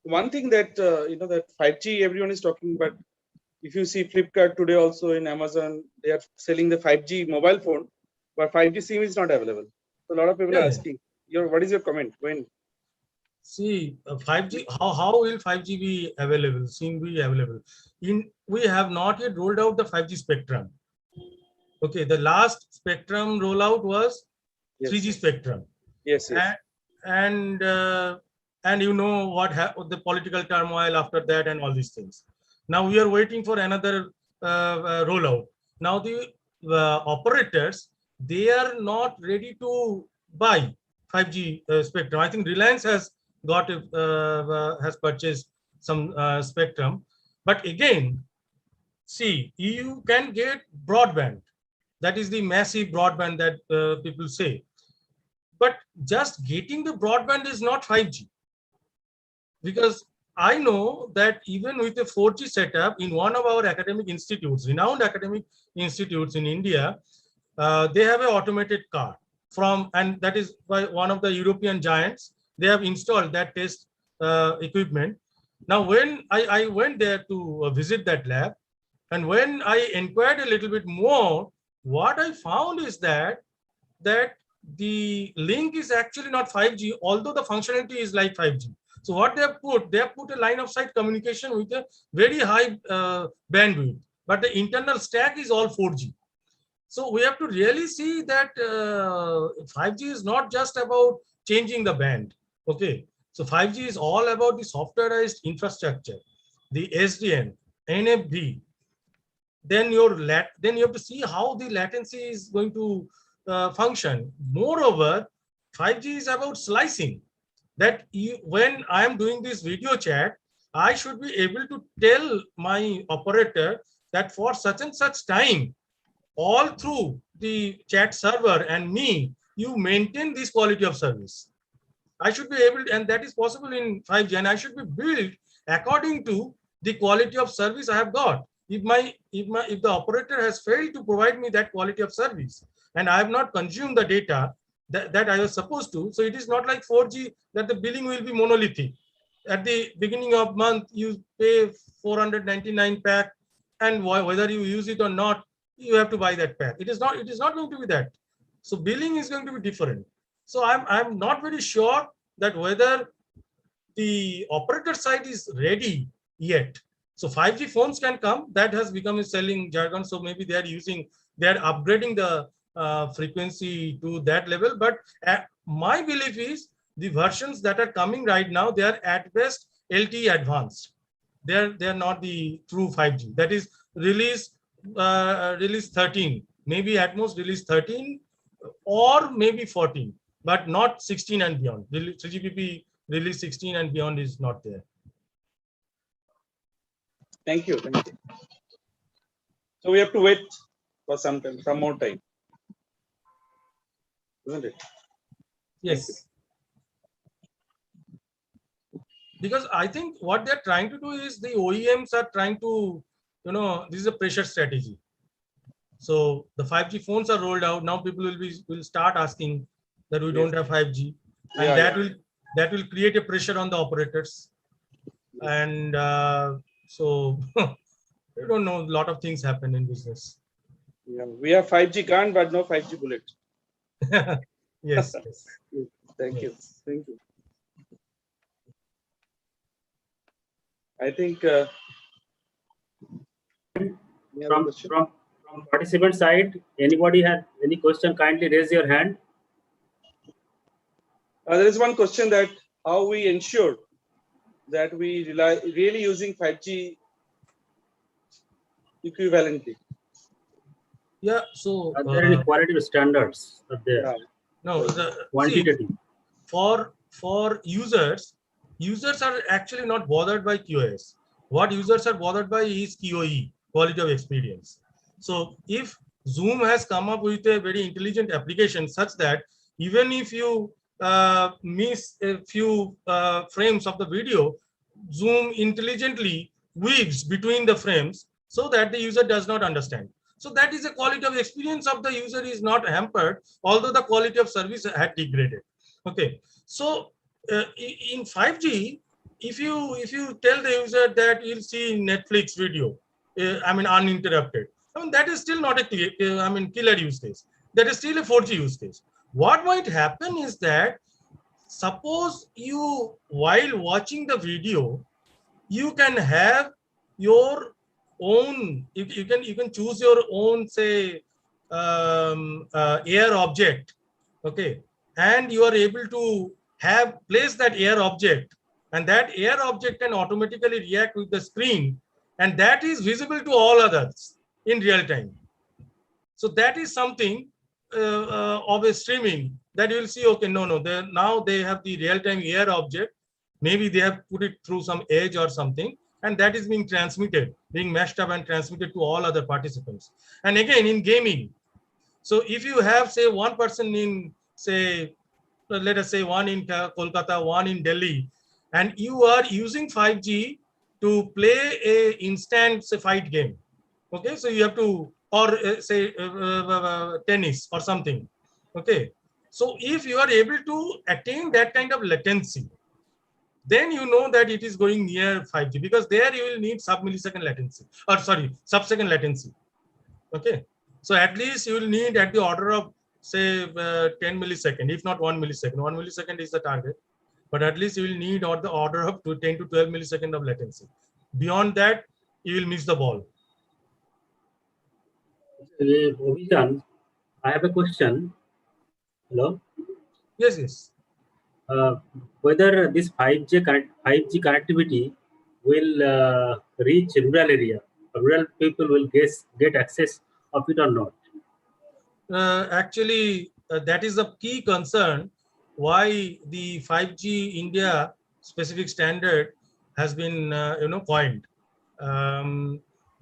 One thing that that 5G everyone is talking about. If you see Flipkart today, also in Amazon, they are selling the 5G mobile phone. but 5G SIM is not available. So a lot of people are asking, what is your comment? When? See, 5G, how will 5G be available, SIM be available? We have not yet rolled out the 5G spectrum. Okay, the last spectrum rollout was 3G spectrum. Yes, yes. And you know what the political turmoil after that and all these things. Now we are waiting for another rollout. Now the operators, they are not ready to buy 5G spectrum. I think Reliance has has purchased some spectrum, but again, see, you can get broadband. That is the massive broadband that people say. But just getting the broadband is not 5G. Because I know that even with a 4G setup in one of our academic institutes, renowned academic institutes in India, they have an automated car and that is by one of the European giants. They have installed that test equipment. Now, when I went there to visit that lab, and when I inquired a little bit more, what I found is that the link is actually not 5G, although the functionality is like 5G. So what they have put a line of sight communication with a very high bandwidth, but the internal stack is all 4G. So we have to really see that 5G is not just about changing the band. Okay, so 5G is all about the softwareized infrastructure, the SDN, NFV. Then you have to see how the latency is going to function. Moreover, 5G is about slicing. That when I am doing this video chat, I should be able to tell my operator that for such and such time, all through the chat server and me, you maintain this quality of service. I should be able, and that is possible in 5G, and I should be built according to the quality of service I have got. If the operator has failed to provide me that quality of service, and I have not consumed the data that I was supposed to, so it is not like 4G that the billing will be monolithic. At the beginning of month, you pay 499 pack, and whether you use it or not, you have to buy that pack. It is not going to be that. So billing is going to be different. So I'm not very sure that whether the operator side is ready yet. So 5G phones can come. That has become a selling jargon. So maybe they are upgrading the frequency to that level. But my belief is the versions that are coming right now, they are at best LTE advanced. They're not the true 5G. That is release 13, maybe at most release 13 or maybe 14, but not 16 and beyond. 3GPP release 16 and beyond is not there. Thank you. So we have to wait for some more time, isn't it? Yes. Because I think what they're trying to do is the OEMs are trying to, this is a pressure strategy. So the 5G phones are rolled out. Now people will start asking that we don't have 5G, and that will create a pressure on the operators. And so I don't know, a lot of things happen in business. Yeah, we have 5G gun, but no 5G bullet. Yes. Thank you. I think from participant side, anybody had any question? Kindly raise your hand. There is one question that how we ensure that we really using 5G equivalently. Yeah. So are there any quality standards? Are there? Yeah. No. Quantitative. For users are actually not bothered by QoS. What users are bothered by is QoE, quality of experience. So if Zoom has come up with a very intelligent application such that even if you miss a few frames of the video, Zoom intelligently weaves between the frames so that the user does not understand. So that is the quality of experience of the user is not hampered, although the quality of service had degraded. Okay, so in 5G, if you tell the user that you'll see Netflix video, uninterrupted, that is still not a killer use case. that is still a 4G use case. What might happen is that suppose you, while watching the video, you can have your own, you can choose your own, say, air object, okay, and you are able to have place that air object, and that air object can automatically react with the screen, and that is visible to all others in real time. So that is something of a streaming that you will see, okay, no, now they have the real-time air object. Maybe they have put it through some edge or something, and that is being transmitted, being meshed up and transmitted to all other participants. And again, in gaming, so if you have, say, one person in, say, let us say one in Kolkata, one in Delhi, and you are using 5G to play a instant, say, fight game. Okay, so you have to, or say tennis or something. Okay, so if you are able to attain that kind of latency, then you know that it is going near 5G, because there you will need sub-millisecond latency, or sorry, sub-second latency. Okay, so at least you will need at the order of, say, 10 millisecond, if not 1 millisecond. 1 millisecond is the target, but at least you will need the order of 10 to 12 millisecond of latency. Beyond that, you will miss the ball. Obhijan, I have a question. Hello? Yes, yes. Whether this 5G connectivity will reach rural area, rural people will get access of it or not? Actually, that is a key concern why the 5G India specific standard has been coined.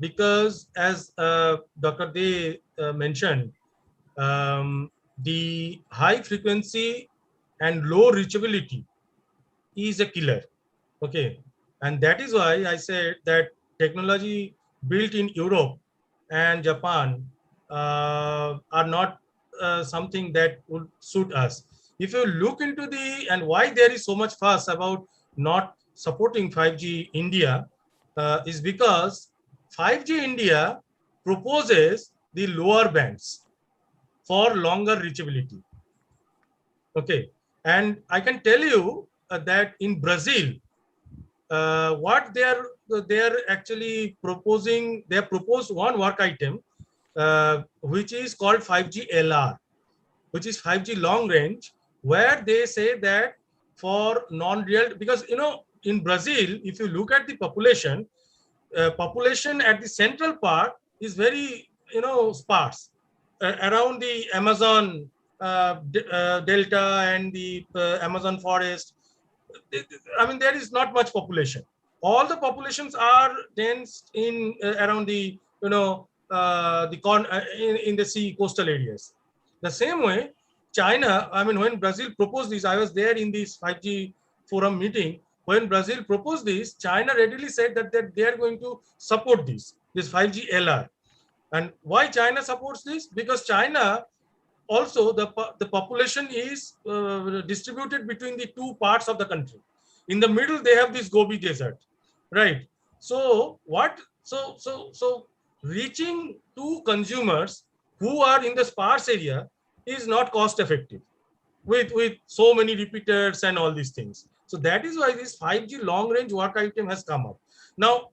Because as Dr. Dey mentioned, the high frequency and low reachability is a killer. Okay, and that is why I said that technology built in Europe and Japan are not something that would suit us. If you look into and why there is so much fuss about not supporting 5G India, is because 5G India proposes the lower bands for longer reachability. Okay, and I can tell you that in Brazil, what they're actually proposing, they have proposed one work item which is called 5G LR, which is 5G long range, where they say that for non-real, because in Brazil, if you look at the population, population at the central part is very sparse around the Amazon delta and the Amazon forest. I mean, there is not much population. All the populations are dense in around the in the sea coastal areas. The same way, China. I mean, when Brazil proposed this, I was there in this 5G forum meeting. When Brazil proposed this, China readily said that they are going to support this 5G LR. And why China supports this? Because China also, the population is distributed between the two parts of the country. In the middle, they have this Gobi Desert, right? So so reaching to consumers who are in the sparse area is not cost effective with so many repeaters and all these things. So that is why this 5G long range work item has come up. Now,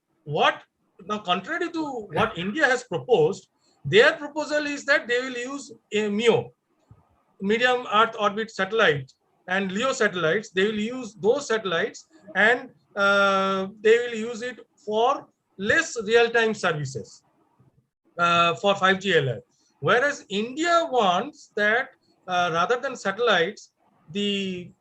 contrary to what India has proposed, their proposal is that they will use a MEO, medium Earth orbit satellite, and LEO satellites. They will use those satellites, and they will use it for less real-time services for 5G LR. Whereas India wants that rather than satellites, the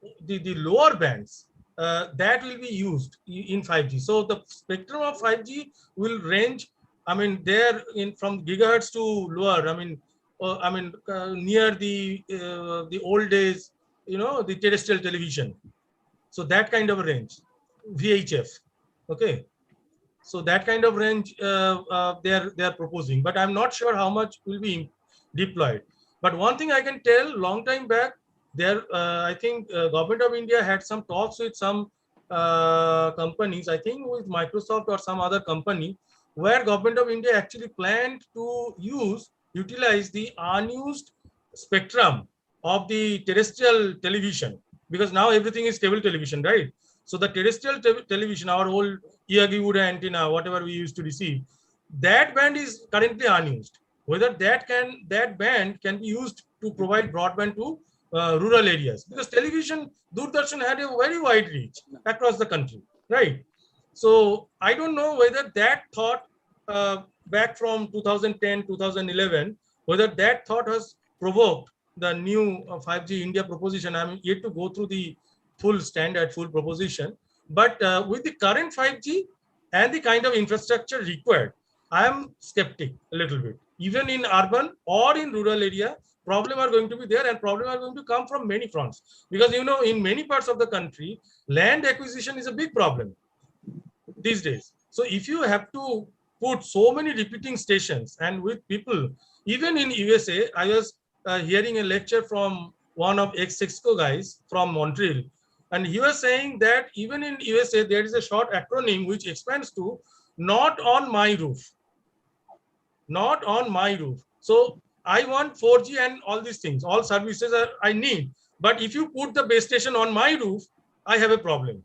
lower bands that will be used in 5G. So the spectrum of 5G will range, I mean, there from gigahertz to lower. I mean, near the old days, the terrestrial television. So that kind of a range, VHF. Okay. So that kind of range they are proposing, but I'm not sure how much will be deployed. But one thing I can tell, long time back, there I think government of India had some talks with some companies, I think with Microsoft or some other company, where government of India actually planned to utilize the unused spectrum of the terrestrial television, because now everything is cable television, right? So the terrestrial television, our old Yagi-Uda antenna, whatever we used to receive, that band is currently unused. Whether that band can be used to provide broadband to rural areas, because television, Doordarshan had a very wide reach across the country, right? So I don't know whether that thought back from 2010, 2011, whether that thought has provoked the new 5G India proposition. I'm yet to go through the full standard, full proposition. But with the current 5G and the kind of infrastructure required, I am skeptic a little bit. Even in urban or in rural area, problem are going to be there, and problem are going to come from many fronts. Because, you know, in many parts of the country, land acquisition is a big problem these days. So if you have to put so many repeating stations, and with people, even in USA, I was hearing a lecture from one of ex-Sexco guys from Montreal, and he was saying that even in USA, there is a short acronym which expands to not on my roof. Not on my roof. So I want 4G and all these things, all services I need. But if you put the base station on my roof, I have a problem.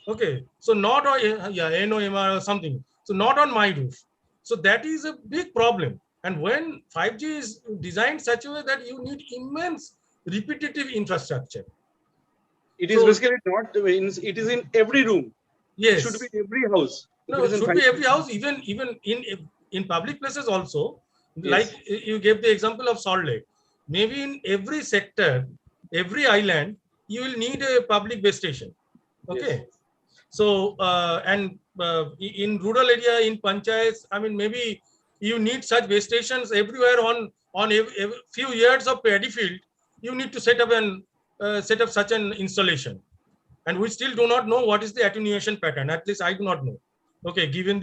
Okay, so not on, yeah, NOMR or something. So not on my roof. So that is a big problem. And when 5G is designed such a way that you need immense repetitive infrastructure. It is basically not, it is in every room. Yes. It should be every house. No, it should be every house, even in public places also. Yes. Like you gave the example of Salt Lake. Maybe in every sector, every island, you will need a public base station. Okay. Yes. So, in rural area, in panchayats, I mean, maybe you need such base stations everywhere on a few yards of paddy field. You need to set up such an installation. And we still do not know what is the attenuation pattern. At least I do not know. Okay, given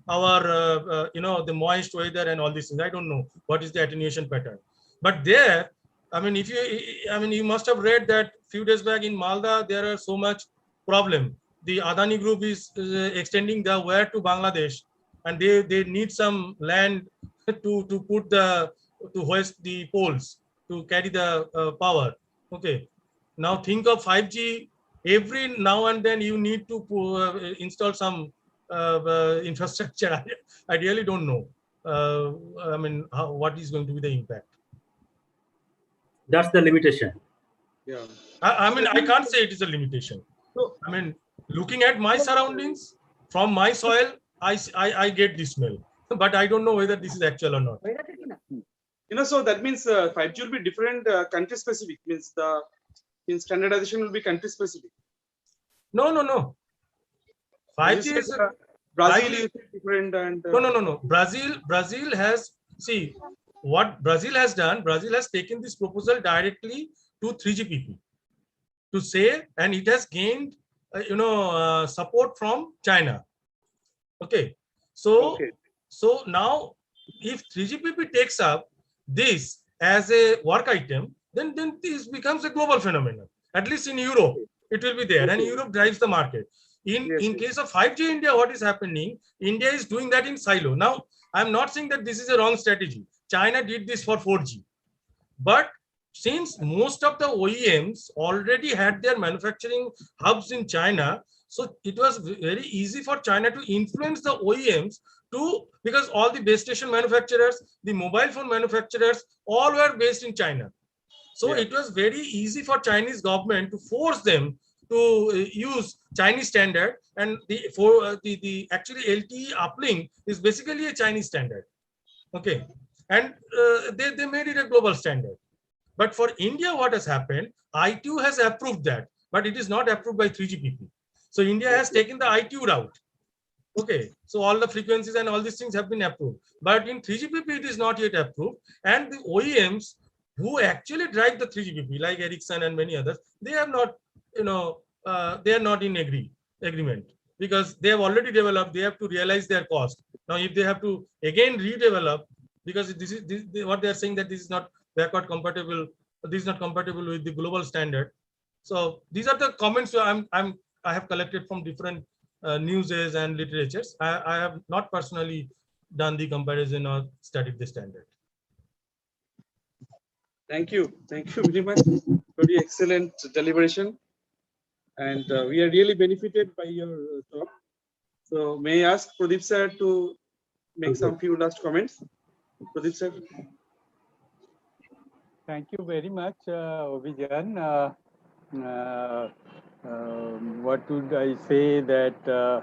our the moist weather and all these things, I don't know what is the attenuation pattern. But there, I mean, you must have read that few days back in Malda, there are so much problem. The Adani group is extending the wire to Bangladesh, and they need some land to put to hoist the poles to carry the power. Okay, now think of 5G. Every now and then you need to install some infrastructure. I really don't know. I mean, what is going to be the impact? That's the limitation. Yeah. I mean, I can't say it is a limitation. So, I mean, looking at my surroundings from my soil, I get this smell, but I don't know whether this is actual or not. You know, so that means 5G will be different country specific. Means standardization will be country specific. No. 5G is Brazil is different, and no. Brazil has, see what Brazil has done. Brazil has taken this proposal directly to 3GPP to say, and it has gained support from China. Okay, so now if 3GPP takes up this as a work item, then this becomes a global phenomenon. At least in Europe, it will be there, and Europe drives the market. In case of 5G India, what is happening? India is doing that in silo. Now, I'm not saying that this is a wrong strategy. China did this for 4G, but since most of the OEMs already had their manufacturing hubs in China, so it was very easy for China to influence the OEMs because all the base station manufacturers, the mobile phone manufacturers, all were based in China. So it was very easy for Chinese government to force them to use Chinese standard, and the actually LTE uplink is basically a Chinese standard. Okay, and they made it a global standard. But for India, what has happened? ITU has approved that, but it is not approved by 3GPP. So India has taken the ITU route. Okay, so all the frequencies and all these things have been approved, but in 3GPP it is not yet approved, and the OEMs who actually drive the 3GPP, like Ericsson and many others, they have not, they are not in agreement, because they have already developed. They have to realize their cost. Now, if they have to again redevelop, because what they are saying, that this is not backward compatible, this is not compatible with the global standard. So these are the comments I have collected from different newses and literatures. I have not personally done the comparison or studied the standard. Thank you very much for the excellent deliberation, and we are really benefited by your talk. So may I ask Pradeep sir to make some few last comments? Pradeep sir. Thank you very much, Vijan. What would I say that,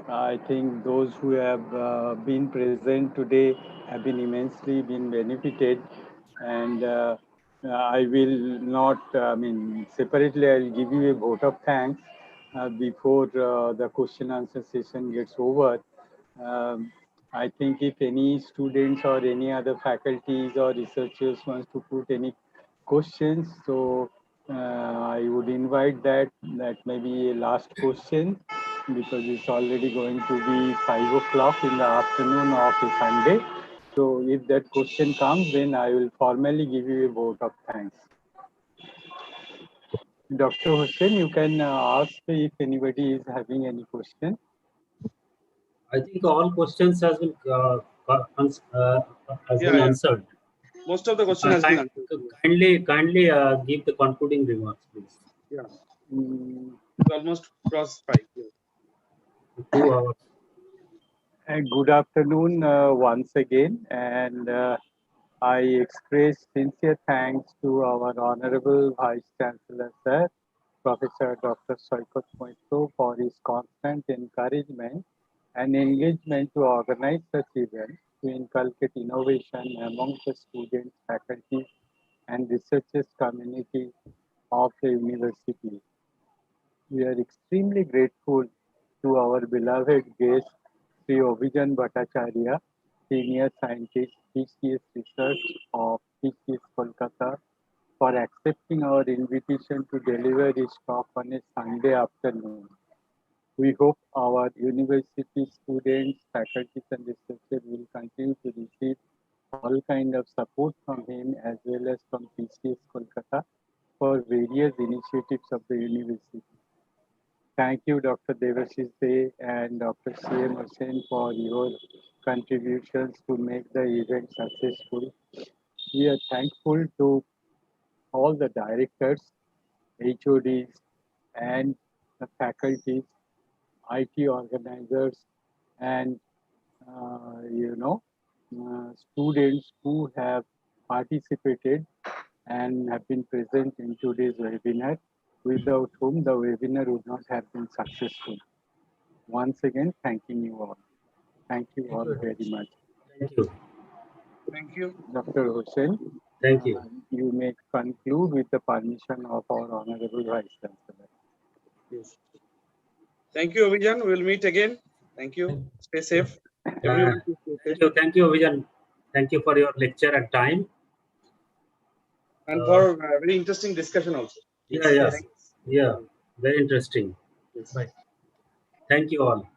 I think those who have been present today have been immensely benefited. And I will not, separately, I'll give you a vote of thanks before the question answer session gets over. I think if any students or any other faculties or researchers wants to put any questions, so I would invite that may be a last question, because it's already going to be 5 o'clock in the afternoon of a Sunday. So if that question comes, then I will formally give you a vote of thanks. Dr. Hussain, you can ask if anybody is having any question. I think all questions has been answered. Most of the question has been answered. Kindly give the concluding remarks, please. Yeah. It's almost crossed 5. Yeah. 2 hours. Good afternoon once again, and I express sincere thanks to our Honorable Vice Chancellor, Sir, Professor Dr. Soikot Moito, for his constant encouragement and engagement to organize such events to inculcate innovation among the students, faculty, and researchers community of the university. We are extremely grateful to our beloved guest, Sri Ovijan Bhattacharya, Senior Scientist, TCS Research of TCS Kolkata, for accepting our invitation to deliver his talk on a Sunday afternoon. We hope our university students, faculty, and researchers will continue to receive all kind of support from him as well as from TCS Kolkata for various initiatives of the university. Thank you, Dr. Devashish Dey and Dr. C.M. Hussain, for your contributions to make the event successful. We are thankful to all the directors, HODs, and the faculties, IT organizers, and students who have participated and have been present in today's webinar, without whom the webinar would not have been successful. Once again, thanking you all. Thank you all very much. Thank you. Thank you. Dr. Hussain. Thank you. You may conclude with the permission of our Honorable Vice Chancellor. Yes. Thank you, Ovijan. We'll meet again. Thank you. Stay safe. Everyone, Thank you, Vijan. Thank you for your lecture and time. And for very interesting discussion also. Yeah. Very interesting. Yes. Bye. Thank you all.